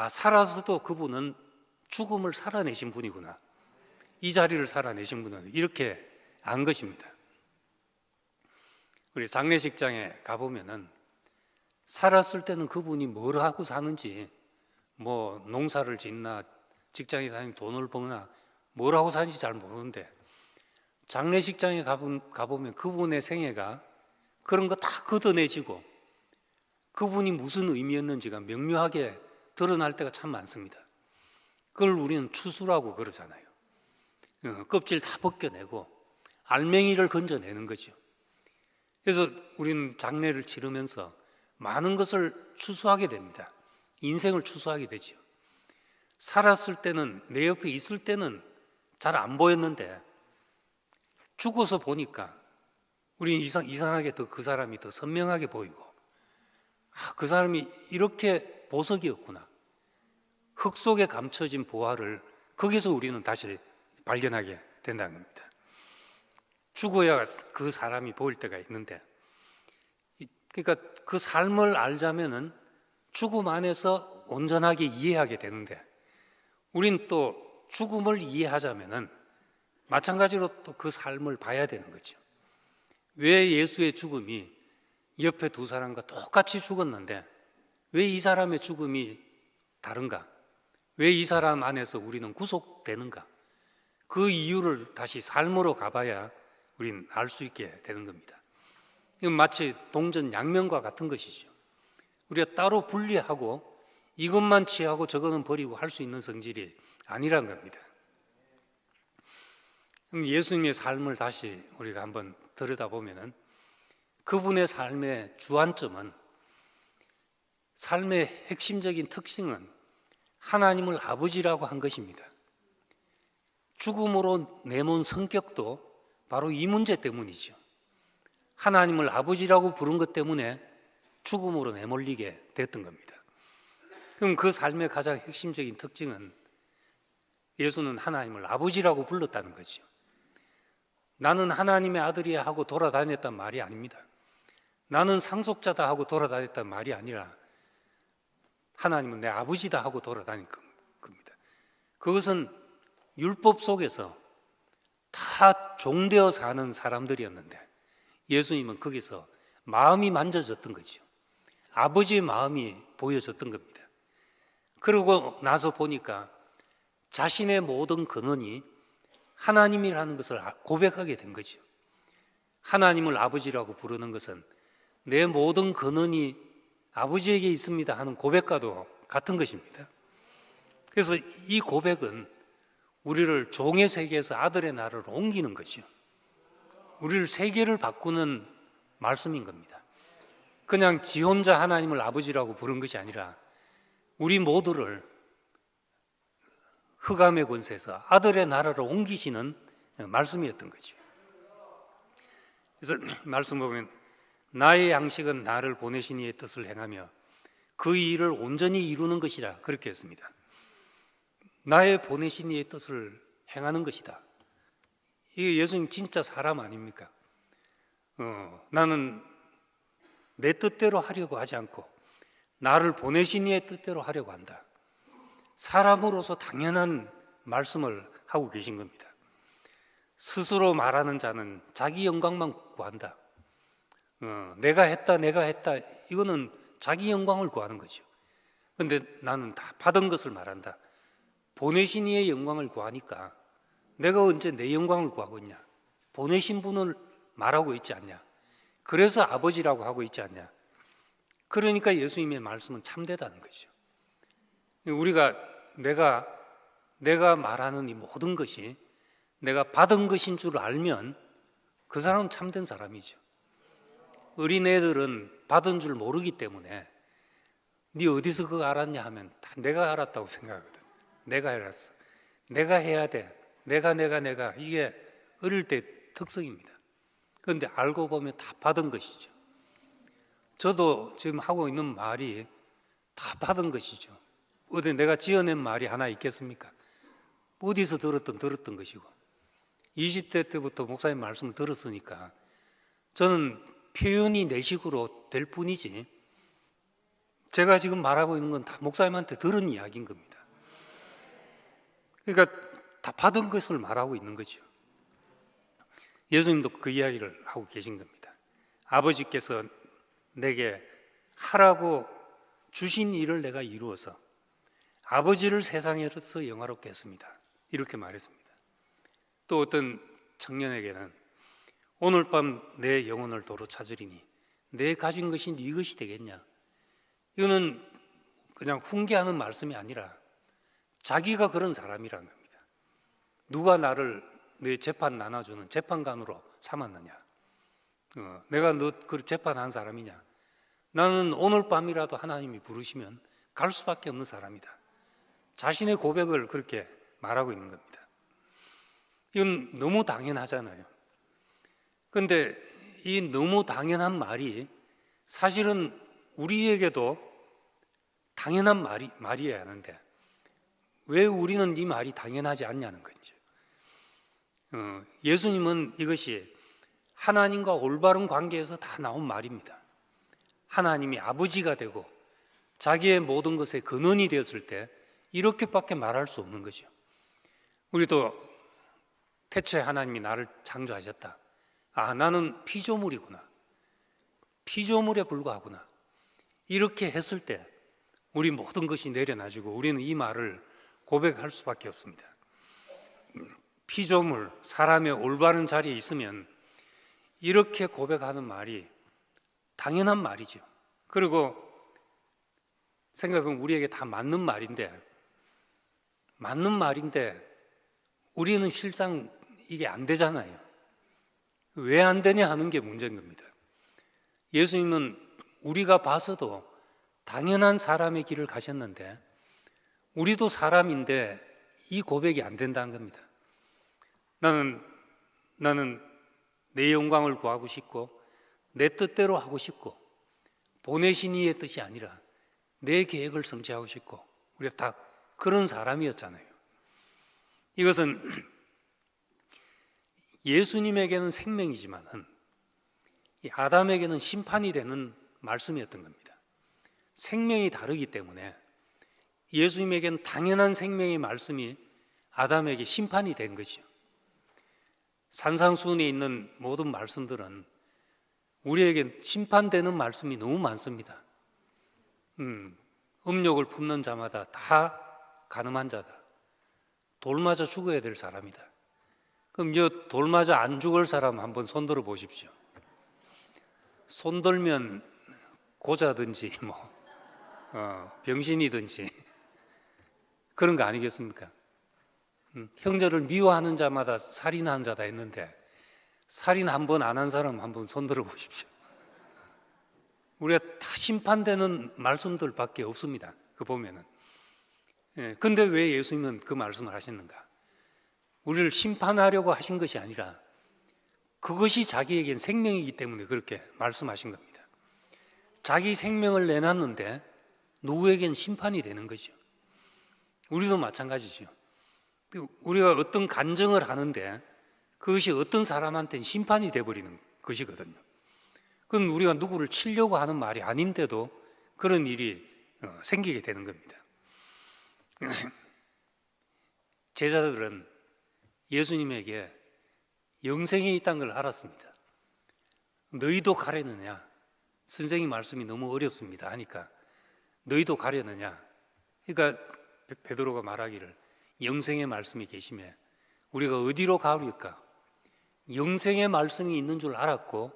살아서도 그분은 죽음을 살아내신 분이구나, 이 자리를 살아내신 분은 이렇게 안 것입니다. 우리 장례식장에 가보면은 살았을 때는 그분이 뭘 하고 사는지, 뭐 농사를 짓나 직장에 다니면 돈을 버나 뭘 하고 사는지 잘 모르는데 장례식장에 가보면 그분의 생애가 그런 거 다 걷어내지고 그분이 무슨 의미였는지가 명료하게 드러날 때가 참 많습니다. 그걸 우리는 추수라고 그러잖아요. 껍질 다 벗겨내고 알맹이를 건져내는 거죠. 그래서 우리는 장례를 치르면서 많은 것을 추수하게 됩니다. 인생을 추수하게 되죠. 살았을 때는, 내 옆에 있을 때는 잘 안 보였는데 죽어서 보니까 우리는 이상하게 더 그 사람이 더 선명하게 보이고, 그 사람이 이렇게 보석이었구나, 흙 속에 감춰진 보화를 거기서 우리는 다시 발견하게 된다는 겁니다. 죽어야 그 사람이 보일 때가 있는데, 그러니까 그 삶을 알자면은 죽음 안에서 온전하게 이해하게 되는데, 우린 또 죽음을 이해하자면은 마찬가지로 또 그 삶을 봐야 되는 거죠. 왜 예수의 죽음이 옆에 두 사람과 똑같이 죽었는데 왜 이 사람의 죽음이 다른가? 왜 이 사람 안에서 우리는 구속되는가? 그 이유를 다시 삶으로 가봐야 우리는 알 수 있게 되는 겁니다. 이건 마치 동전 양면과 같은 것이죠. 우리가 따로 분리하고 이것만 취하고 저거는 버리고 할 수 있는 성질이 아니란 겁니다. 그럼 예수님의 삶을 다시 우리가 한번 들여다보면은 그분의 삶의 주안점은, 삶의 핵심적인 특징은 하나님을 아버지라고 한 것입니다. 죽음으로 내몬 성격도 바로 이 문제 때문이죠. 하나님을 아버지라고 부른 것 때문에 죽음으로 내몰리게 됐던 겁니다. 그럼 그 삶의 가장 핵심적인 특징은 예수는 하나님을 아버지라고 불렀다는 거죠. 나는 하나님의 아들이야 하고 돌아다녔단 말이 아닙니다. 나는 상속자다 하고 돌아다녔단 말이 아니라 하나님은 내 아버지다 하고 돌아다닌 겁니다. 그것은 율법 속에서 다 종되어 사는 사람들이었는데 예수님은 거기서 마음이 만져졌던 거죠. 아버지의 마음이 보여졌던 겁니다. 그러고 나서 보니까 자신의 모든 근원이 하나님이라는 것을 고백하게 된 거죠. 하나님을 아버지라고 부르는 것은 내 모든 근원이 아버지에게 있습니다 하는 고백과도 같은 것입니다. 그래서 이 고백은 우리를 종의 세계에서 아들의 나라로 옮기는 것이요, 우리를 세계를 바꾸는 말씀인 겁니다. 그냥 지 혼자 하나님을 아버지라고 부른 것이 아니라 우리 모두를 흑암의 권세에서 아들의 나라로 옮기시는 말씀이었던 거죠. 그래서 말씀 보면 나의 양식은 나를 보내신 이의 뜻을 행하며 그 일을 온전히 이루는 것이라 그렇게 했습니다. 나의 보내신 이의 뜻을 행하는 것이다. 이게 예수님 진짜 사람 아닙니까? 나는 내 뜻대로 하려고 하지 않고 나를 보내신 이의 뜻대로 하려고 한다. 사람으로서 당연한 말씀을 하고 계신 겁니다. 스스로 말하는 자는 자기 영광만 구한다. 내가 했다 이거는 자기 영광을 구하는 거죠. 그런데 나는 다 받은 것을 말한다. 보내신 이의 영광을 구하니까 내가 언제 내 영광을 구하고 있냐? 보내신 분을 말하고 있지 않냐? 그래서 아버지라고 하고 있지 않냐? 그러니까 예수님의 말씀은 참되다는 거죠. 우리가 내가 말하는 이 모든 것이 내가 받은 것인 줄 알면 그 사람은 참된 사람이죠. 어린애들은 받은 줄 모르기 때문에 네 어디서 그거 알았냐 하면 다 내가 알았다고 생각하거든. 내가 알았어. 내가 해야 돼. 내가 이게 어릴 때 특성입니다. 그런데 알고 보면 다 받은 것이죠. 저도 지금 하고 있는 말이 다 받은 것이죠. 어디 내가 지어낸 말이 하나 있겠습니까? 어디서 들었던 것이고 20대 때부터 목사님 말씀을 들었으니까 저는 표현이 내 식으로 될 뿐이지 제가 지금 말하고 있는 건 다 목사님한테 들은 이야기인 겁니다. 그러니까 다 받은 것을 말하고 있는 거죠. 예수님도 그 이야기를 하고 계신 겁니다. 아버지께서 내게 하라고 주신 일을 내가 이루어서 아버지를 세상에서 영화롭게 했습니다. 이렇게 말했습니다. 또 어떤 청년에게는 오늘 밤 내 영혼을 도로 찾으리니 내 가진 것이 네 것이 되겠냐? 이거는 그냥 훈계하는 말씀이 아니라 자기가 그런 사람이라는 겁니다. 누가 나를 내 재판 나눠주는 재판관으로 삼았느냐? 내가 너 그 재판한 사람이냐? 나는 오늘 밤이라도 하나님이 부르시면 갈 수밖에 없는 사람이다. 자신의 고백을 그렇게 말하고 있는 겁니다. 이건 너무 당연하잖아요. 그런데 이 너무 당연한 말이 사실은 우리에게도 당연한 말이어야 하는데 왜 우리는 이 말이 당연하지 않냐는 거죠. 예수님은 이것이 하나님과 올바른 관계에서 다 나온 말입니다. 하나님이 아버지가 되고 자기의 모든 것의 근원이 되었을 때 이렇게밖에 말할 수 없는 거죠. 우리도 태초에 하나님이 나를 창조하셨다. 나는 피조물이구나. 피조물에 불과하구나. 이렇게 했을 때 우리 모든 것이 내려놔지고 우리는 이 말을 고백할 수밖에 없습니다. 피조물, 사람의 올바른 자리에 있으면 이렇게 고백하는 말이 당연한 말이죠. 그리고 생각해보면 우리에게 다 맞는 말인데 우리는 실상 이게 안 되잖아요. 왜 안 되냐 하는 게 문제인 겁니다. 예수님은 우리가 봐서도 당연한 사람의 길을 가셨는데 우리도 사람인데 이 고백이 안 된다는 겁니다. 나는 내 영광을 구하고 싶고 내 뜻대로 하고 싶고 보내신 이의 뜻이 아니라 내 계획을 성취하고 싶고 우리가 다 그런 사람이었잖아요. 이것은 예수님에게는 생명이지만은 아담에게는 심판이 되는 말씀이었던 겁니다. 생명이 다르기 때문에 예수님에게는 당연한 생명의 말씀이 아담에게 심판이 된 것이죠. 산상수훈에 있는 모든 말씀들은 우리에게 심판되는 말씀이 너무 많습니다. 음욕을 품는 자마다 다 간음한 자다. 돌 맞아 죽어야 될 사람이다. 그럼 돌 맞아 안 죽을 사람 한번 손들어 보십시오. 손들면 고자든지 병신이든지 그런 거 아니겠습니까? 형제를 미워하는 자마다 살인한 자다 했는데 살인 한 번 안 한 사람 한번 손들어 보십시오. 우리가 다 심판되는 말씀들밖에 없습니다. 그 보면은. 근데 왜 예수님은 그 말씀을 하셨는가? 우리를 심판하려고 하신 것이 아니라 그것이 자기에겐 생명이기 때문에 그렇게 말씀하신 겁니다. 자기 생명을 내놨는데 누구에겐 심판이 되는 거죠. 우리도 마찬가지죠. 우리가 어떤 간증을 하는데 그것이 어떤 사람한테는 심판이 되어버리는 것이거든요. 그건 우리가 누구를 치려고 하는 말이 아닌데도 그런 일이 생기게 되는 겁니다. 제자들은 예수님에게 영생이 있다는 걸 알았습니다. 너희도 가려느냐? 선생님 말씀이 너무 어렵습니다 하니까 너희도 가려느냐? 그러니까 베드로가 말하기를 영생의 말씀이 계시매 우리가 어디로 가오리까? 영생의 말씀이 있는 줄 알았고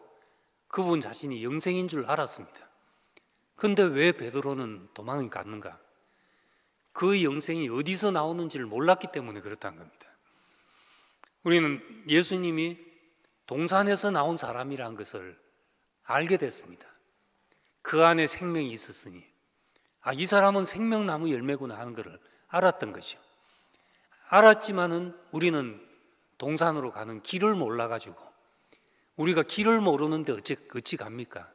그분 자신이 영생인 줄 알았습니다. 그런데 왜 베드로는 도망이 갔는가? 그 영생이 어디서 나오는지를 몰랐기 때문에 그렇다는 겁니다. 우리는 예수님이 동산에서 나온 사람이라는 것을 알게 됐습니다. 그 안에 생명이 있었으니 이 사람은 생명나무 열매구나 하는 것을 알았던 거죠. 알았지만은 우리는 동산으로 가는 길을 몰라가지고 우리가 길을 모르는데 어찌 갑니까?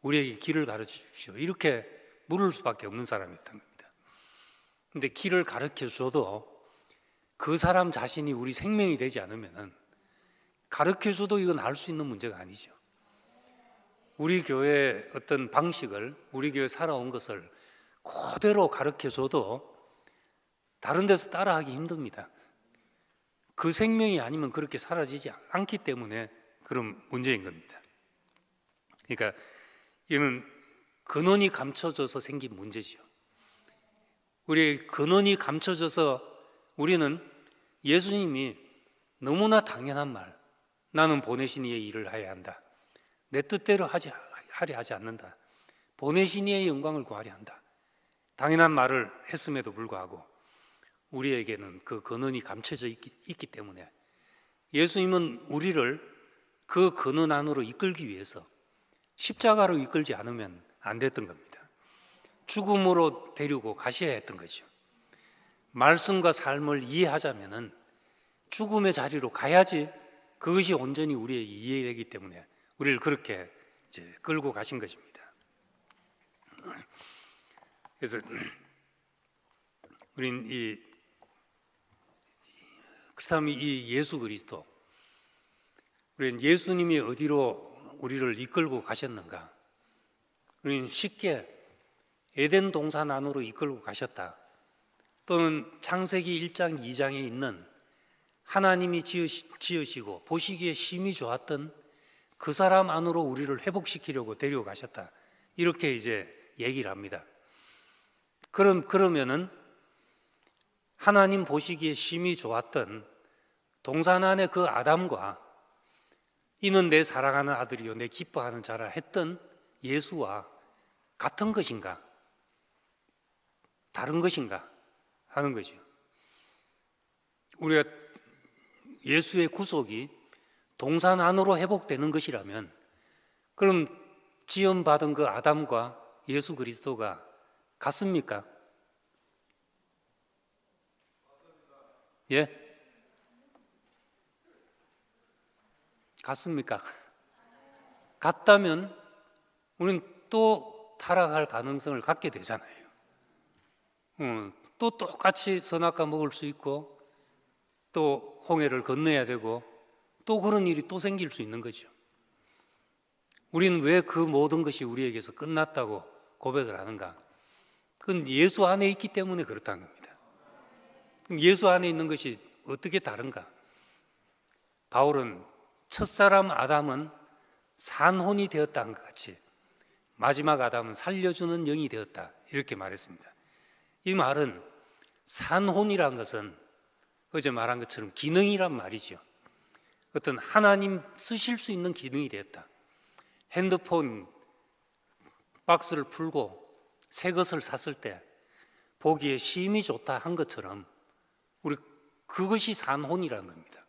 우리에게 길을 가르쳐 주십시오. 이렇게 물을 수밖에 없는 사람이었던 겁니다. 근데 길을 가르쳐 줘도 그 사람 자신이 우리 생명이 되지 않으면 가르쳐 줘도 이건 알 수 있는 문제가 아니죠. 우리 교회의 어떤 방식을 우리 교회 살아온 것을 그대로 가르쳐 줘도 다른 데서 따라하기 힘듭니다. 그 생명이 아니면 그렇게 사라지지 않기 때문에 그런 문제인 겁니다. 그러니까 이는 근원이 감춰져서 생긴 문제지요. 우리의 근원이 감춰져서 우리는 예수님이 너무나 당연한 말, 나는 보내신 이의 일을 해야 한다. 내 뜻대로 하려 하지 않는다. 보내신 이의 영광을 구하려 한다. 당연한 말을 했음에도 불구하고 우리에게는 그 근원이 감춰져 있기 때문에 예수님은 우리를 그 근원 안으로 이끌기 위해서 십자가로 이끌지 않으면 안 됐던 겁니다. 죽음으로 데리고 가셔야 했던 거죠. 말씀과 삶을 이해하자면은 죽음의 자리로 가야지 그것이 온전히 우리에게 이해되기 때문에 우리를 그렇게 이제 끌고 가신 것입니다. 그래서 우린 그렇다면 이 예수 그리스도, 우리는 예수님이 어디로 우리를 이끌고 가셨는가? 우리는 쉽게 에덴 동산 안으로 이끌고 가셨다. 또는 창세기 1장, 2장에 있는 하나님이 지으시고 보시기에 심히 좋았던 그 사람 안으로 우리를 회복시키려고 데리고 가셨다. 이렇게 이제 얘기를 합니다. 그러면은 하나님 보시기에 심히 좋았던 동산 안에 그 아담과 이는 내 사랑하는 아들이요 내 기뻐하는 자라 했던 예수와 같은 것인가? 다른 것인가? 하는 거죠. 우리가 예수의 구속이 동산 안으로 회복되는 것이라면 그럼 지음받은 그 아담과 예수 그리스도가 같습니까? 예? 같습니까? 같다면 우리는 또 타락할 가능성을 갖게 되잖아요. 또 똑같이 선악과 먹을 수 있고 또 홍해를 건너야 되고 또 그런 일이 또 생길 수 있는 거죠. 우리는 왜 그 모든 것이 우리에게서 끝났다고 고백을 하는가? 그건 예수 안에 있기 때문에 그렇다는 겁니다. 그럼 예수 안에 있는 것이 어떻게 다른가? 바울은 첫사람 아담은 산혼이 되었다는 것 같이 마지막 아담은 살려주는 영이 되었다 이렇게 말했습니다. 이 말은 산혼이란 것은 어제 말한 것처럼 기능이란 말이죠. 어떤 하나님 쓰실 수 있는 기능이 되었다. 핸드폰 박스를 풀고 새 것을 샀을 때 보기에 심이 좋다 한 것처럼 우리 그것이 산혼이라는 겁니다.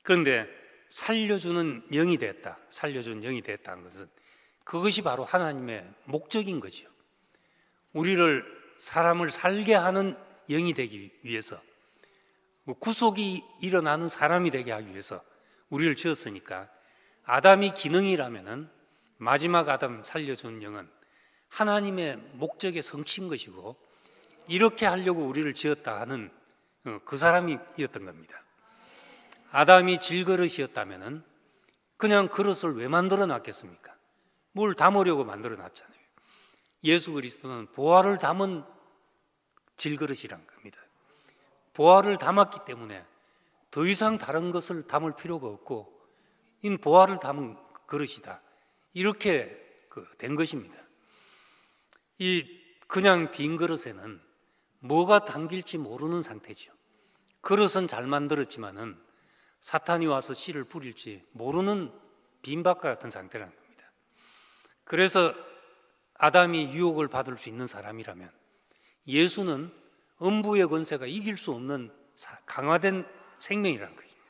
그런데 살려주는 영이 됐다. 살려주는 영이 됐다는 것은 그것이 바로 하나님의 목적인 거죠. 우리를 사람을 살게 하는 영이 되기 위해서 구속이 일어나는 사람이 되게 하기 위해서 우리를 지었으니까 아담이 기능이라면은 마지막 아담 살려준 영은 하나님의 목적에 성취인 것이고 이렇게 하려고 우리를 지었다 하는 그 사람이었던 겁니다. 아담이 질그릇이었다면은 그냥 그릇을 왜 만들어 놨겠습니까? 뭘 담으려고 만들어 놨잖아요. 예수 그리스도는 보화를 담은 질그릇이란 겁니다. 보화를 담았기 때문에 더 이상 다른 것을 담을 필요가 없고 이 보화를 담은 그릇이다. 이렇게 된 것입니다. 이 그냥 빈 그릇에는 뭐가 담길지 모르는 상태죠. 그릇은 잘 만들었지만은 사탄이 와서 씨를 뿌릴지 모르는 빈밥과 같은 상태라는 겁니다. 그래서 아담이 유혹을 받을 수 있는 사람이라면 예수는 음부의 권세가 이길 수 없는 강화된 생명이라는 것입니다.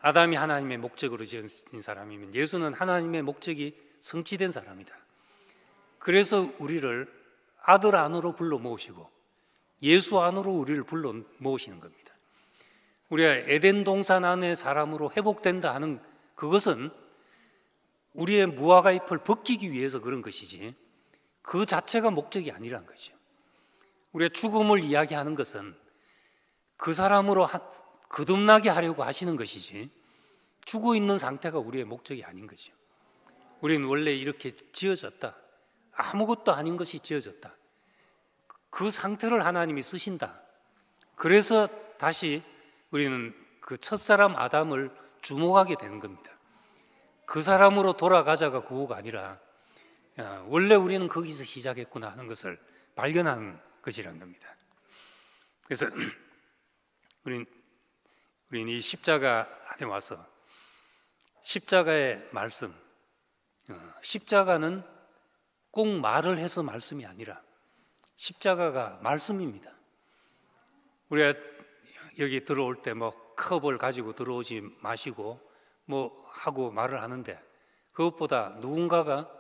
아담이 하나님의 목적으로 지은 사람이면 예수는 하나님의 목적이 성취된 사람이다. 그래서 우리를 아들 안으로 불러 모으시고 예수 안으로 우리를 불러 모으시는 겁니다. 우리가 에덴 동산 안에 사람으로 회복된다 하는 그것은 우리의 무화과 잎을 벗기기 위해서 그런 것이지 그 자체가 목적이 아니라는 거죠. 우리가 죽음을 이야기하는 것은 그 사람으로 거듭나게 하려고 하시는 것이지 죽어 있는 상태가 우리의 목적이 아닌 거죠. 우리는 원래 이렇게 지어졌다. 아무것도 아닌 것이 지어졌다. 그 상태를 하나님이 쓰신다. 그래서 다시 우리는 그 첫사람 아담을 주목하게 되는 겁니다. 그 사람으로 돌아가자가 구호가 아니라 원래 우리는 거기서 시작했구나 하는 것을 발견하는 것이라는 겁니다. 그래서 우리는 이 십자가 안에 와서 십자가의 말씀, 십자가는 꼭 말을 해서 말씀이 아니라 십자가가 말씀입니다. 우리가 여기 들어올 때 뭐 컵을 가지고 들어오지 마시고 뭐 하고 말을 하는데 그것보다 누군가가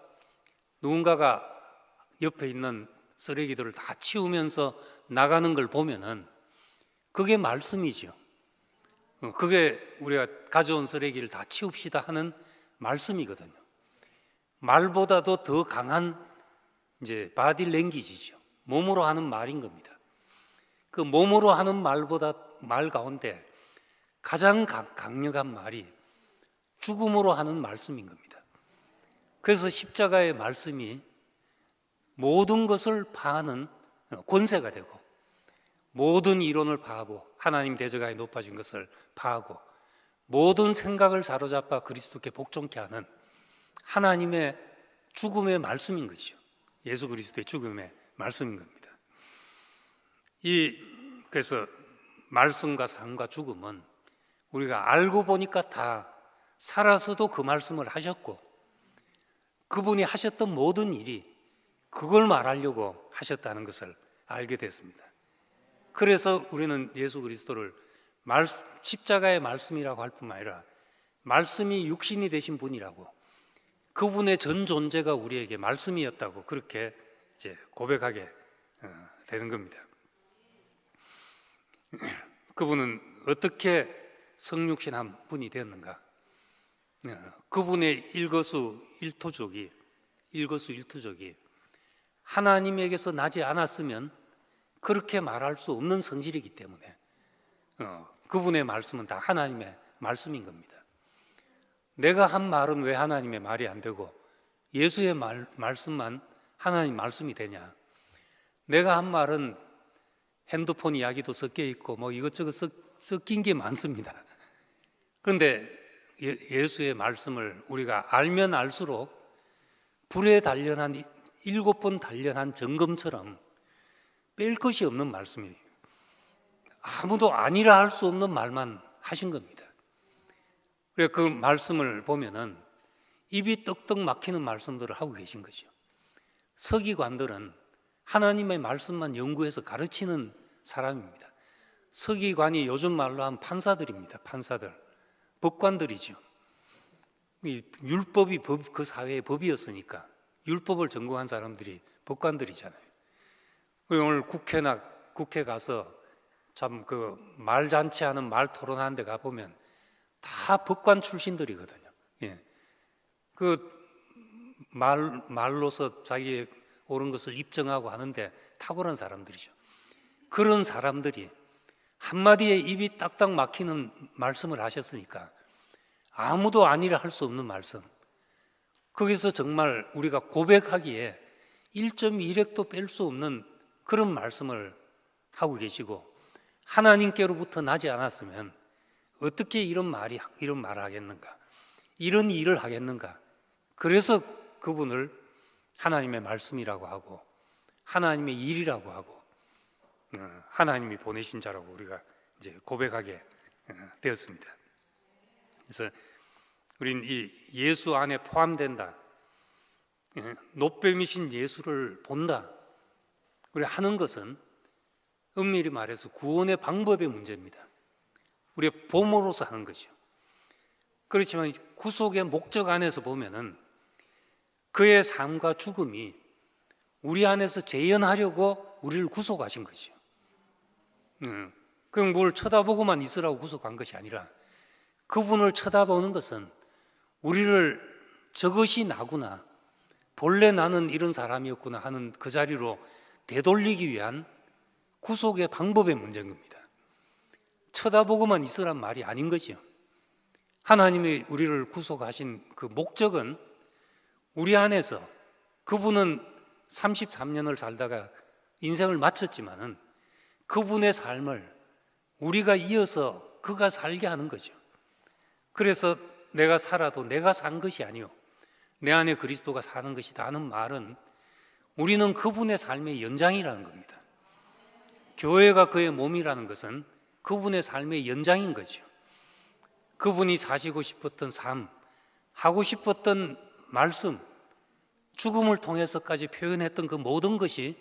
옆에 있는 쓰레기들을 다 치우면서 나가는 걸 보면은 그게 말씀이죠. 그게 우리가 가져온 쓰레기를 다 치웁시다 하는 말씀이거든요. 말보다도 더 강한 이제 바디 랭귀지죠. 몸으로 하는 말인 겁니다. 그 몸으로 하는 말 가운데 가장 강력한 말이 죽음으로 하는 말씀인 겁니다. 그래서 십자가의 말씀이 모든 것을 파하는 권세가 되고 모든 이론을 파하고 하나님 대저가에 높아진 것을 파하고 모든 생각을 사로잡아 그리스도께 복종케 하는 하나님의 죽음의 말씀인 것이죠. 예수 그리스도의 죽음의 말씀인 겁니다. 그래서 말씀과 삶과 죽음은 우리가 알고 보니까 다 살아서도 그 말씀을 하셨고 그분이 하셨던 모든 일이 그걸 말하려고 하셨다는 것을 알게 됐습니다. 그래서 우리는 예수 그리스도를 십자가의 말씀이라고 할 뿐만 아니라 말씀이 육신이 되신 분이라고 그분의 전 존재가 우리에게 말씀이었다고 그렇게 이제 고백하게 되는 겁니다. 그분은 어떻게 성육신한 분이 되었는가? 그분의 일거수일투족이 하나님에게서 나지 않았으면 그렇게 말할 수 없는 성질이기 때문에 그분의 말씀은 다 하나님의 말씀인 겁니다. 내가 한 말은 왜 하나님의 말이 안 되고 예수의 말씀만 하나님 말씀이 되냐? 내가 한 말은 핸드폰 이야기도 섞여 있고 뭐 이것저것 섞인 게 많습니다. 그런데 예수의 말씀을 우리가 알면 알수록 불에 단련한 7번 단련한 점검처럼 뺄 것이 없는 말씀이에요. 아무도 아니라 할 수 없는 말만 하신 겁니다. 그래서 그 말씀을 보면은 입이 떡떡 막히는 말씀들을 하고 계신 거죠. 서기관들은 하나님의 말씀만 연구해서 가르치는 사람입니다. 서기관이 요즘 말로 하면 판사들입니다. 판사들, 법관들이죠. 이 율법이 그 사회의 법이었으니까 율법을 전공한 사람들이 법관들이잖아요. 오늘 국회 가서 참 그 말잔치하는 말 토론하는 데 가보면 다 법관 출신들이거든요. 예. 그 말로서 자기의 옳은 것을 입증하고 하는데 탁월한 사람들이죠. 그런 사람들이 한마디에 입이 딱딱 막히는 말씀을 하셨으니까 아무도 아니라 할 수 없는 말씀, 거기서 정말 우리가 고백하기에 1.1획도 뺄 수 없는 그런 말씀을 하고 계시고, 하나님께로부터 나지 않았으면 어떻게 이런 말을 하겠는가, 이런 일을 하겠는가. 그래서 그분을 하나님의 말씀이라고 하고 하나님의 일이라고 하고 하나님이 보내신 자라고 우리가 이제 고백하게 되었습니다. 그래서 우리는 이 예수 안에 포함된다, 노뱀이신 예수를 본다, 우리 하는 것은 엄밀히 말해서 구원의 방법의 문제입니다. 우리의 봄으로서 하는 거죠. 그렇지만 구속의 목적 안에서 보면은 그의 삶과 죽음이 우리 안에서 재현하려고 우리를 구속하신 거죠. 그냥 뭘 쳐다보고만 있으라고 구속한 것이 아니라 그분을 쳐다보는 것은 우리를 저것이 나구나, 본래 나는 이런 사람이었구나 하는 그 자리로 되돌리기 위한 구속의 방법의 문제인 겁니다. 쳐다보고만 있으란 말이 아닌 거죠. 하나님이 우리를 구속하신 그 목적은 우리 안에서, 그분은 33년을 살다가 인생을 마쳤지만은 그분의 삶을 우리가 이어서 그가 살게 하는 거죠. 그래서 내가 살아도 내가 산 것이 아니요 내 안에 그리스도가 사는 것이다 하는 말은 우리는 그분의 삶의 연장이라는 겁니다. 교회가 그의 몸이라는 것은 그분의 삶의 연장인 거죠. 그분이 사시고 싶었던 삶, 하고 싶었던 말씀, 죽음을 통해서까지 표현했던 그 모든 것이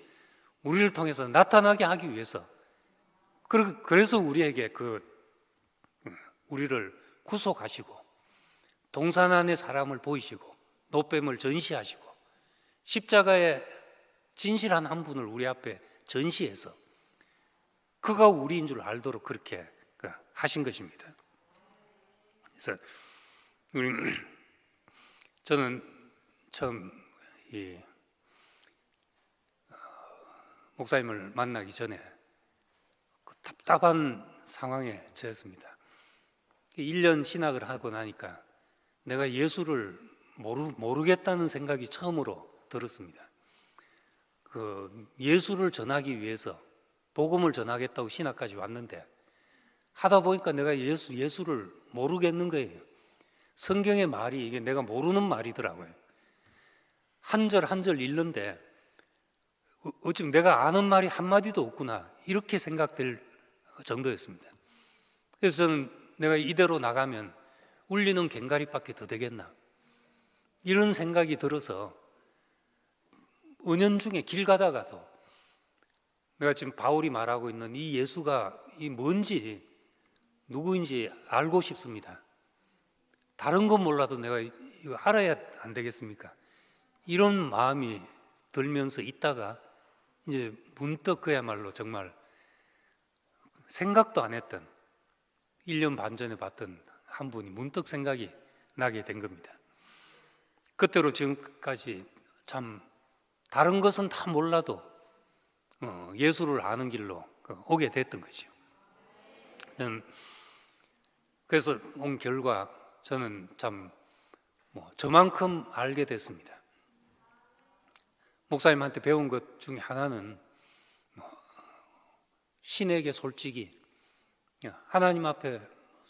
우리를 통해서 나타나게 하기 위해서, 그래서 우리에게 우리를 구속하시고 동산 안에 사람을 보이시고 노뱀을 전시하시고 십자가의 진실한 한 분을 우리 앞에 전시해서 그가 우리인 줄 알도록 그렇게 하신 것입니다. 그래서 저는 처음 목사님을 만나기 전에 그 답답한 상황에 처했습니다. 1년 신학을 하고 나니까 내가 예수를 모르겠다는 생각이 처음으로 들었습니다. 예수를 전하기 위해서 복음을 전하겠다고 신학까지 왔는데 하다 보니까 내가 예수를 모르겠는 거예요. 성경의 말이 이게 내가 모르는 말이더라고요. 한 절 한 절 읽는데 어쩌면 내가 아는 말이 한마디도 없구나, 이렇게 생각될 정도였습니다. 그래서 저는 내가 이대로 나가면 울리는 괭가리밖에 더 되겠나, 이런 생각이 들어서 은연중에 길 가다가도 내가 지금 바울이 말하고 있는 이 예수가 뭔지 누구인지 알고 싶습니다. 다른 건 몰라도 내가 이거 알아야 안 되겠습니까? 이런 마음이 들면서 있다가 이제 문득 그야말로 정말 생각도 안 했던 1년 반 전에 봤던 한 분이 문득 생각이 나게 된 겁니다. 그때로 지금까지 참 다른 것은 다 몰라도 예수를 아는 길로 오게 됐던 거죠. 그래서 온 결과 저는 참 저만큼 알게 됐습니다. 목사님한테 배운 것 중에 하나는 신에게 솔직히, 하나님 앞에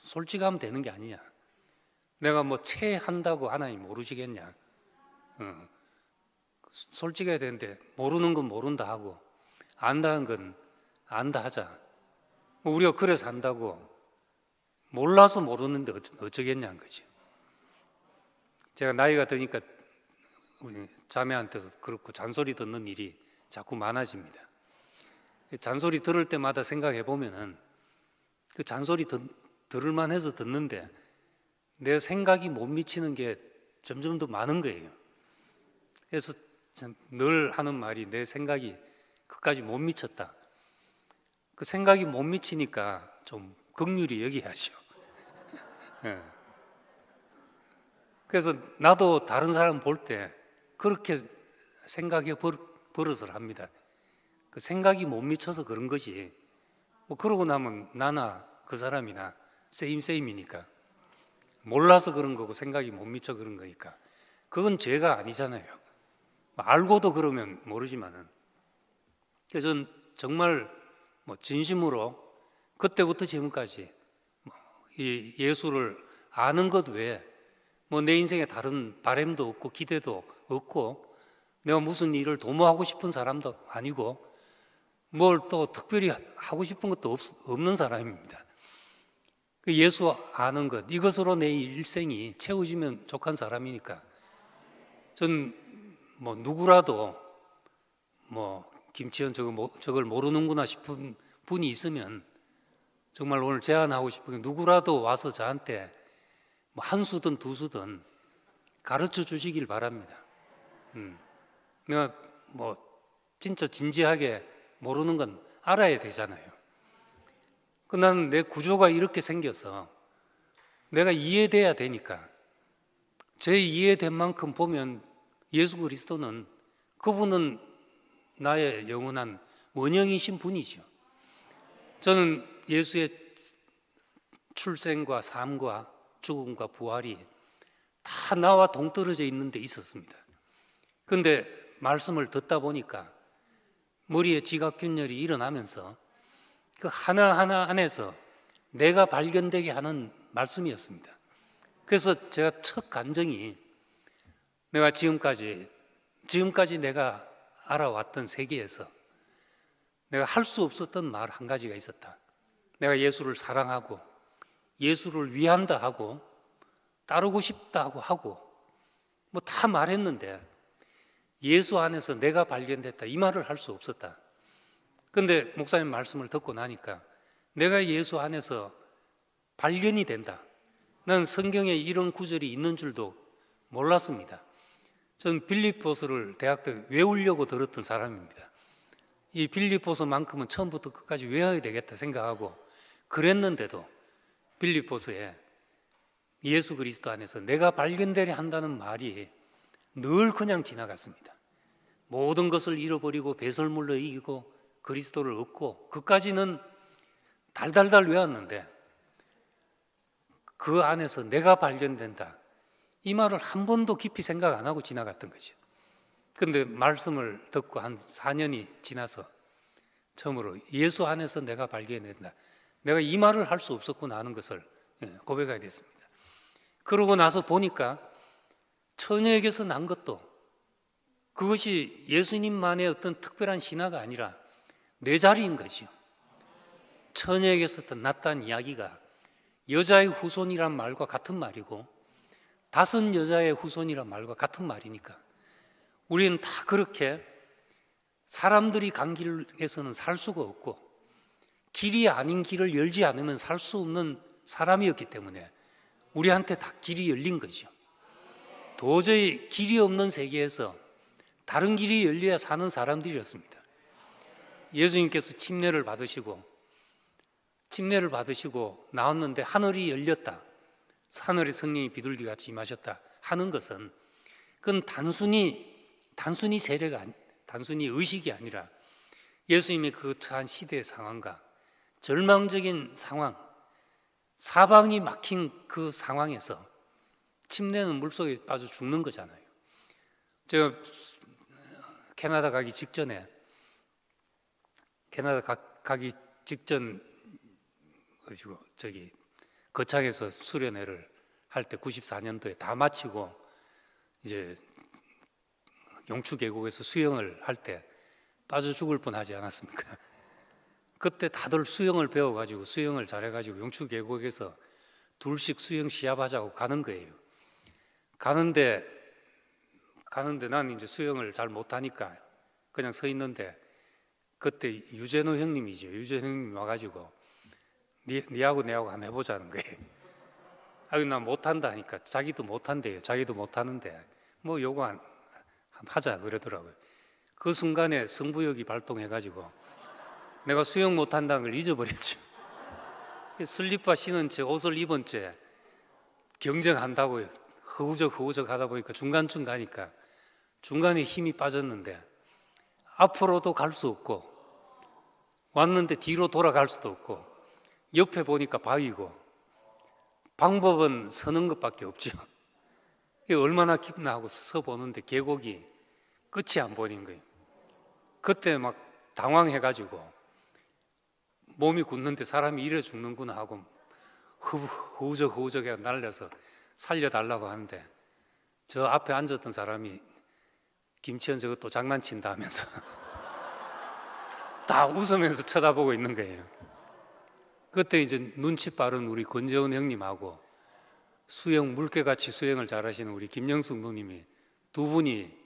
솔직하면 되는 게 아니냐. 내가 체한다고 하나님 모르시겠냐. 솔직해야 되는데 모르는 건 모른다 하고 안다는 건 안다 하자. 우리가 그래서 안다고 몰라서 모르는데 어쩌겠냐는 거죠. 제가 나이가 드니까 우리 자매한테도 그렇고 잔소리 듣는 일이 자꾸 많아집니다. 잔소리 들을 때마다 생각해 보면은 그 잔소리 들을만 해서 듣는데 내 생각이 못 미치는 게 점점 더 많은 거예요. 그래서 참 늘 하는 말이 내 생각이 그까지 못 미쳤다. 그 생각이 못 미치니까 좀 긍휼히 여겨야죠. 예. 그래서 나도 다른 사람 볼 때 그렇게 생각해 버릇을 합니다. 그 생각이 못 미쳐서 그런 거지. 뭐 그러고 나면 나나 그 사람이나 세임이니까 몰라서 그런 거고 생각이 못 미쳐 그런 거니까 그건 죄가 아니잖아요. 알고도 그러면 모르지만은. 그래서 전 정말 뭐 진심으로 그때부터 지금까지 이 예수를 아는 것 외에 뭐 내 인생에 다른 바람도 없고 기대도 없고 내가 무슨 일을 도모하고 싶은 사람도 아니고 뭘 또 특별히 하고 싶은 것도 없는 사람입니다. 그 예수 아는 것 이것으로 내 일생이 채워지면 족한 사람이니까 전 뭐 누구라도 뭐 김치현 저걸 모르는구나 싶은 분이 있으면 정말 오늘 제안하고 싶은 게 누구라도 와서 저한테 뭐 한 수든 두 수든 가르쳐 주시길 바랍니다. 내가 뭐 진짜 진지하게 모르는 건 알아야 되잖아요. 나는 내 구조가 이렇게 생겨서 내가 이해돼야 되니까 제 이해된 만큼 보면 예수 그리스도는 그분은 나의 영원한 원형이신 분이죠. 저는 예수의 출생과 삶과 죽음과 부활이 다 나와 동떨어져 있는 데 있었습니다. 그런데 말씀을 듣다 보니까 머리에 지각균열이 일어나면서 그 하나하나 안에서 내가 발견되게 하는 말씀이었습니다. 그래서 제가 첫 간증이 내가 지금까지 내가 알아왔던 세계에서 내가 할 수 없었던 말 한 가지가 있었다. 내가 예수를 사랑하고 예수를 위한다 하고 따르고 싶다 하고 뭐 다 말했는데 예수 안에서 내가 발견됐다 이 말을 할 수 없었다. 그런데 목사님 말씀을 듣고 나니까 내가 예수 안에서 발견이 된다. 난 성경에 이런 구절이 있는 줄도 몰랐습니다. 저는 빌립보서를 대학 때 외우려고 들었던 사람입니다. 이 빌립보서만큼은 처음부터 끝까지 외워야 되겠다 생각하고 그랬는데도 빌립보서에 예수 그리스도 안에서 내가 발견되려 한다는 말이 늘 그냥 지나갔습니다. 모든 것을 잃어버리고 배설물로 이기고 그리스도를 얻고 그까지는 달달달 외웠는데 그 안에서 내가 발견된다 이 말을 한 번도 깊이 생각 안 하고 지나갔던 거죠. 그런데 말씀을 듣고 한 4년이 지나서 처음으로 예수 안에서 내가 발견된다 내가 이 말을 할 수 없었구나 하는 것을 고백하게 됐습니다. 그러고 나서 보니까 처녀에게서 난 것도 그것이 예수님만의 어떤 특별한 신화가 아니라 내 자리인 거지요. 처녀에게서 났다는 이야기가 여자의 후손이란 말과 같은 말이고 5 여자의 후손이란 말과 같은 말이니까 우리는 다 그렇게 사람들이 간 길에서는 살 수가 없고 길이 아닌 길을 열지 않으면 살 수 없는 사람이었기 때문에 우리한테 다 길이 열린 거죠. 도저히 길이 없는 세계에서 다른 길이 열려야 사는 사람들이었습니다. 예수님께서 침례를 받으시고 나왔는데 하늘이 열렸다. 하늘의 성령이 비둘기같이 임하셨다 하는 것은 그건 단순히 세례가 단순히 의식이 아니라 예수님의 그 처한 시대의 상황과 절망적인 상황, 사방이 막힌 그 상황에서 침례는 물속에 빠져 죽는 거잖아요. 제가 캐나다 가기 직전 저기 거창에서 수련회를 할 때 94년도에 다 마치고 이제 용추 계곡에서 수영을 할 때 빠져 죽을 뻔하지 않았습니까? 그때 다들 수영을 배워가지고 수영을 잘해가지고 용추 계곡에서 둘씩 수영 시합하자고 가는 거예요. 가는데 난 이제 수영을 잘 못하니까 그냥 서 있는데 그때 유재노 형님이죠. 유재노 형님이 와가지고 니하고 내하고 한번 해보자는 거예요. 나 못한다니까. 자기도 못한대요. 자기도 못하는데 뭐 요거 한번 하자 그러더라고요. 그 순간에 승부욕이 발동해가지고 내가 수영 못한다는 걸 잊어버렸죠. 슬리퍼 신은 채 옷을 입은 채 경쟁한다고 허우적 하다 보니까 중간쯤 가니까 중간에 힘이 빠졌는데 앞으로도 갈 수 없고 왔는데 뒤로 돌아갈 수도 없고 옆에 보니까 바위고 방법은 서는 것밖에 없죠. 이게 얼마나 깊나 하고 서보는데 계곡이 끝이 안 보이는 거예요. 그때 막 당황해가지고 몸이 굳는데 사람이 이래 죽는구나 하고 허우적 해 날려서 살려달라고 하는데 저 앞에 앉았던 사람이 김치현 저것도 장난친다 하면서 다 웃으면서 쳐다보고 있는 거예요. 그때 이제 눈치 빠른 우리 권재훈 형님하고 수영 물개같이 수영을 잘하시는 우리 김영숙 누님이 두 분이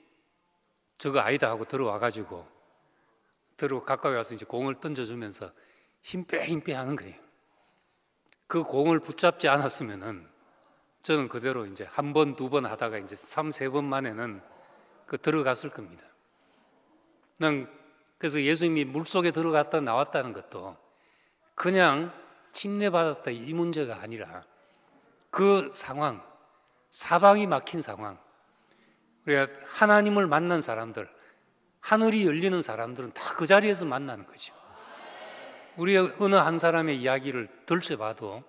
저거 아니다 하고 들어와가지고 가까이 와서 이제 공을 던져주면서 힘 빼 하는 거예요. 그 공을 붙잡지 않았으면은 저는 그대로 이제 한 번, 두 번 하다가 이제 3, 4번 만에는 들어갔을 겁니다. 난 그래서 예수님이 물속에 들어갔다 나왔다는 것도 그냥 침례받았다 이 문제가 아니라 그 상황, 사방이 막힌 상황, 우리가 하나님을 만난 사람들, 하늘이 열리는 사람들은 다 그 자리에서 만나는 거죠. 우리가 어느 한 사람의 이야기를 들춰봐도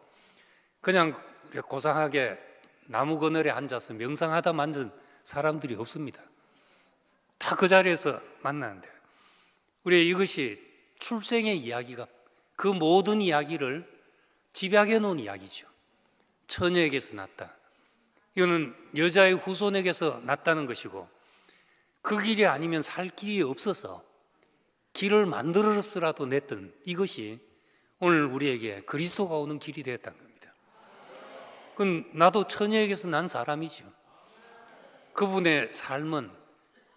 그냥 우리가 고상하게 나무 그늘에 앉아서 명상하다 만든 사람들이 없습니다. 다 그 자리에서 만나는데 우리가 이것이 출생의 이야기가 그 모든 이야기를 집약해 놓은 이야기죠. 처녀에게서 났다. 이거는 여자의 후손에게서 났다는 것이고 그 길이 아니면 살 길이 없어서 길을 만들어서라도 냈던 이것이 오늘 우리에게 그리스도가 오는 길이 되었다는 겁니다. 그건 나도 처녀에게서 난 사람이죠. 그분의 삶은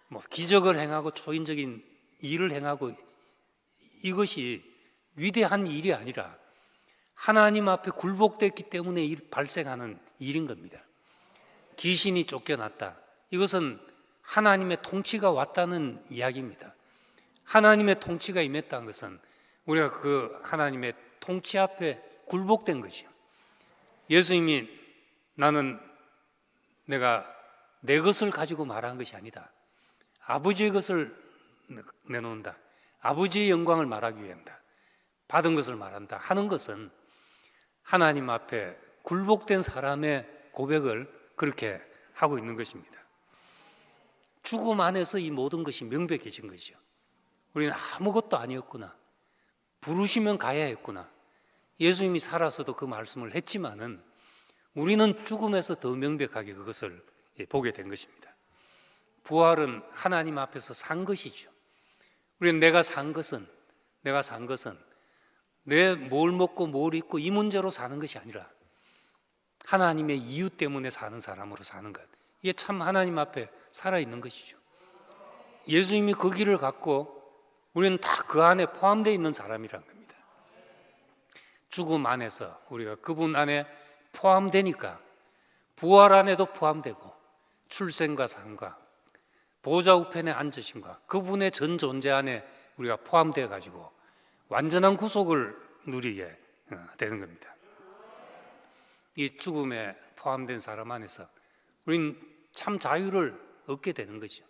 뭐 기적을 행하고 초인적인 일을 행하고 이것이 위대한 일이 아니라 하나님 앞에 굴복됐기 때문에 발생하는 일인 겁니다. 귀신이 쫓겨났다. 이것은 하나님의 통치가 왔다는 이야기입니다. 하나님의 통치가 임했다는 것은 우리가 그 하나님의 통치 앞에 굴복된 거죠. 예수님이 나는 내가 내 것을 가지고 말한 것이 아니다. 아버지의 것을 내놓는다. 아버지의 영광을 말하기 위함이다. 받은 것을 말한다 하는 것은 하나님 앞에 굴복된 사람의 고백을 그렇게 하고 있는 것입니다. 죽음 안에서 이 모든 것이 명백해진 거죠. 우리는 아무것도 아니었구나. 부르시면 가야 했구나. 예수님이 살아서도 그 말씀을 했지만은 우리는 죽음에서 더 명백하게 그것을 보게 된 것입니다. 부활은 하나님 앞에서 산 것이죠. 우리는 내가 산 것은 내 뭘 먹고 뭘 입고 이 문제로 사는 것이 아니라 하나님의 이유 때문에 사는 사람으로 사는 것. 이게 참 하나님 앞에 살아있는 것이죠. 예수님이 그 길을 갖고 우리는 다 그 안에 포함되어 있는 사람이란 겁니다. 죽음 안에서 우리가 그분 안에 포함되니까 부활 안에도 포함되고 출생과 삶과 보좌 우편에 앉으심과 그분의 전 존재 안에 우리가 포함되어 가지고 완전한 구속을 누리게 되는 겁니다. 이 죽음에 포함된 사람 안에서 우리는 참 자유를 얻게 되는 거죠.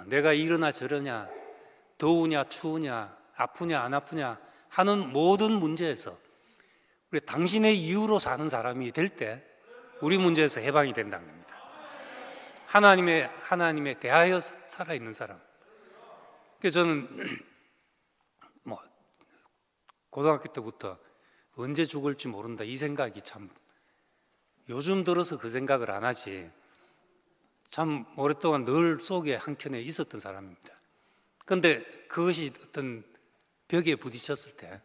내가 이러나 저러냐, 더우냐 추우냐, 아프냐 안 아프냐 하는 모든 문제에서 우리 당신의 이유로 사는 사람이 될 때 우리 문제에서 해방이 된다는 겁니다. 하나님에 대하여 살아있는 사람. 그래서 저는 뭐 고등학교 때부터 언제 죽을지 모른다 이 생각이 참 요즘 들어서 그 생각을 안 하지 참 오랫동안 늘 속에 한켠에 있었던 사람입니다. 그런데 그것이 어떤 벽에 부딪혔을 때,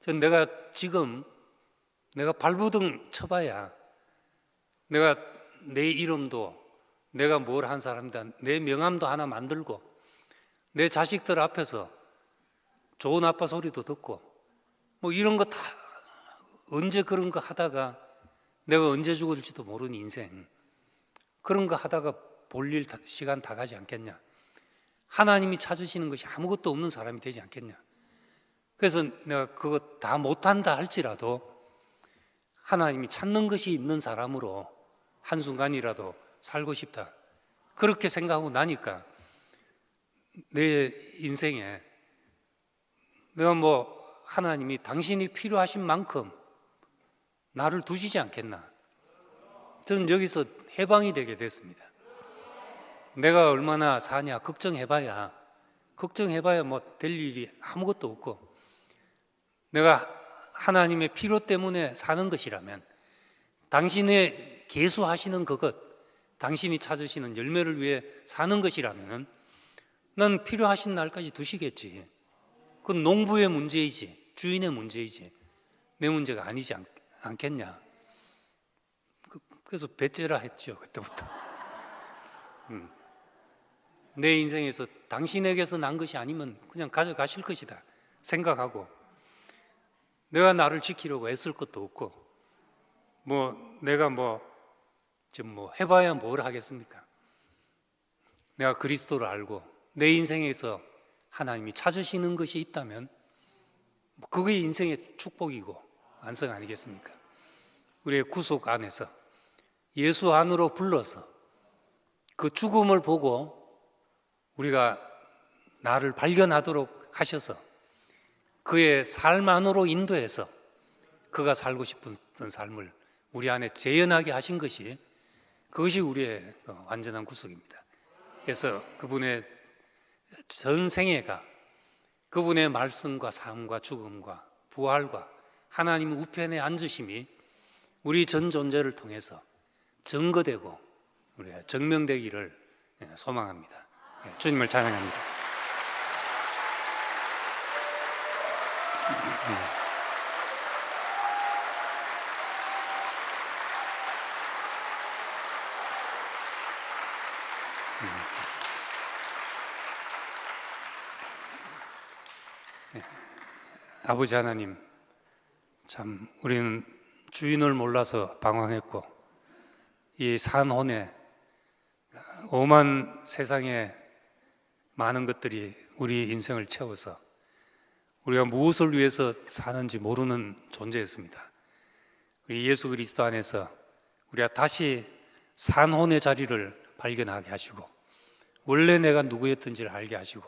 전 내가 지금 내가 발버둥 쳐봐야 내가 내 이름도, 내가 뭘 한 사람이다, 내 명함도 하나 만들고 내 자식들 앞에서 좋은 아빠 소리도 듣고 뭐 이런 거 다, 언제 그런 거 하다가 내가 언제 죽을지도 모르는 인생, 그런 거 하다가 볼일 시간 다 가지 않겠냐. 하나님이 찾으시는 것이 아무것도 없는 사람이 되지 않겠냐. 그래서 내가 그거 다 못한다 할지라도 하나님이 찾는 것이 있는 사람으로 한순간이라도 살고 싶다, 그렇게 생각하고 나니까 내 인생에 내가 뭐 하나님이 당신이 필요하신 만큼 나를 두시지 않겠나. 저는 여기서 해방이 되게 됐습니다. 내가 얼마나 사냐 걱정해봐야 뭐 될 일이 아무것도 없고, 내가 하나님의 필요 때문에 사는 것이라면, 당신의 계수하시는 그것, 당신이 찾으시는 열매를 위해 사는 것이라면 난 필요하신 날까지 두시겠지. 그건 농부의 문제이지 주인의 문제이지 내 문제가 아니지 않겠냐. 그래서 배째라 했죠, 그때부터. 내 인생에서 당신에게서 난 것이 아니면 그냥 가져가실 것이다 생각하고, 내가 나를 지키려고 애쓸 것도 없고, 뭐 내가 지금 해봐야 뭘 하겠습니까? 내가 그리스도를 알고 내 인생에서 하나님이 찾으시는 것이 있다면 그게 인생의 축복이고 완성 아니겠습니까? 우리의 구속 안에서 예수 안으로 불러서 그 죽음을 보고 우리가 나를 발견하도록 하셔서 그의 삶 안으로 인도해서 그가 살고 싶었던 삶을 우리 안에 재현하게 하신 것이, 그것이 우리의 완전한 구속입니다. 그래서 그분의 전생애가, 그분의 말씀과 삶과 죽음과 부활과 하나님 우편에 앉으심이 우리 전 존재를 통해서 증거되고 우리가 증명되기를 소망합니다. 주님을 찬양합니다. 아버지 하나님, 참 우리는 주인을 몰라서 방황했고, 이 산혼에 오만 세상에 많은 것들이 우리 인생을 채워서 우리가 무엇을 위해서 사는지 모르는 존재였습니다. 우리 예수 그리스도 안에서 우리가 다시 산혼의 자리를 발견하게 하시고, 원래 내가 누구였던지를 알게 하시고,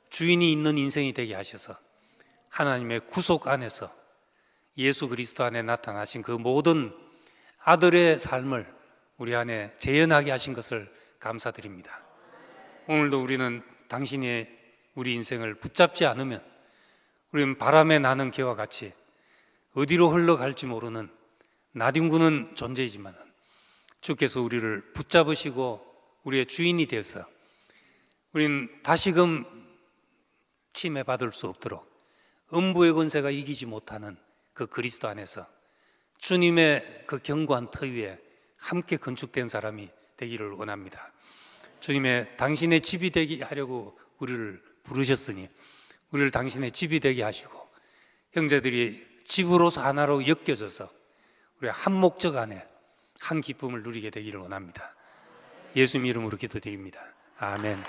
주인이 있는 인생이 되게 하셔서 하나님의 구속 안에서 예수 그리스도 안에 나타나신 그 모든 아들의 삶을 우리 안에 재현하게 하신 것을 감사드립니다. 오늘도 우리는 당신이 우리 인생을 붙잡지 않으면 우리는 바람에 나는 개와 같이 어디로 흘러갈지 모르는 나뒹구는 존재이지만, 주께서 우리를 붙잡으시고 우리의 주인이 되어서 우리는 다시금 침해받을 수 없도록 음부의 권세가 이기지 못하는 그 그리스도 안에서 주님의 그 견고한 터 위에 함께 건축된 사람이 되기를 원합니다. 주님의 당신의 집이 되게 하려고 우리를 부르셨으니 우리를 당신의 집이 되게 하시고, 형제들이 집으로서 하나로 엮여져서 우리 한 목적 안에 한 기쁨을 누리게 되기를 원합니다. 예수님 이름으로 기도드립니다. 아멘.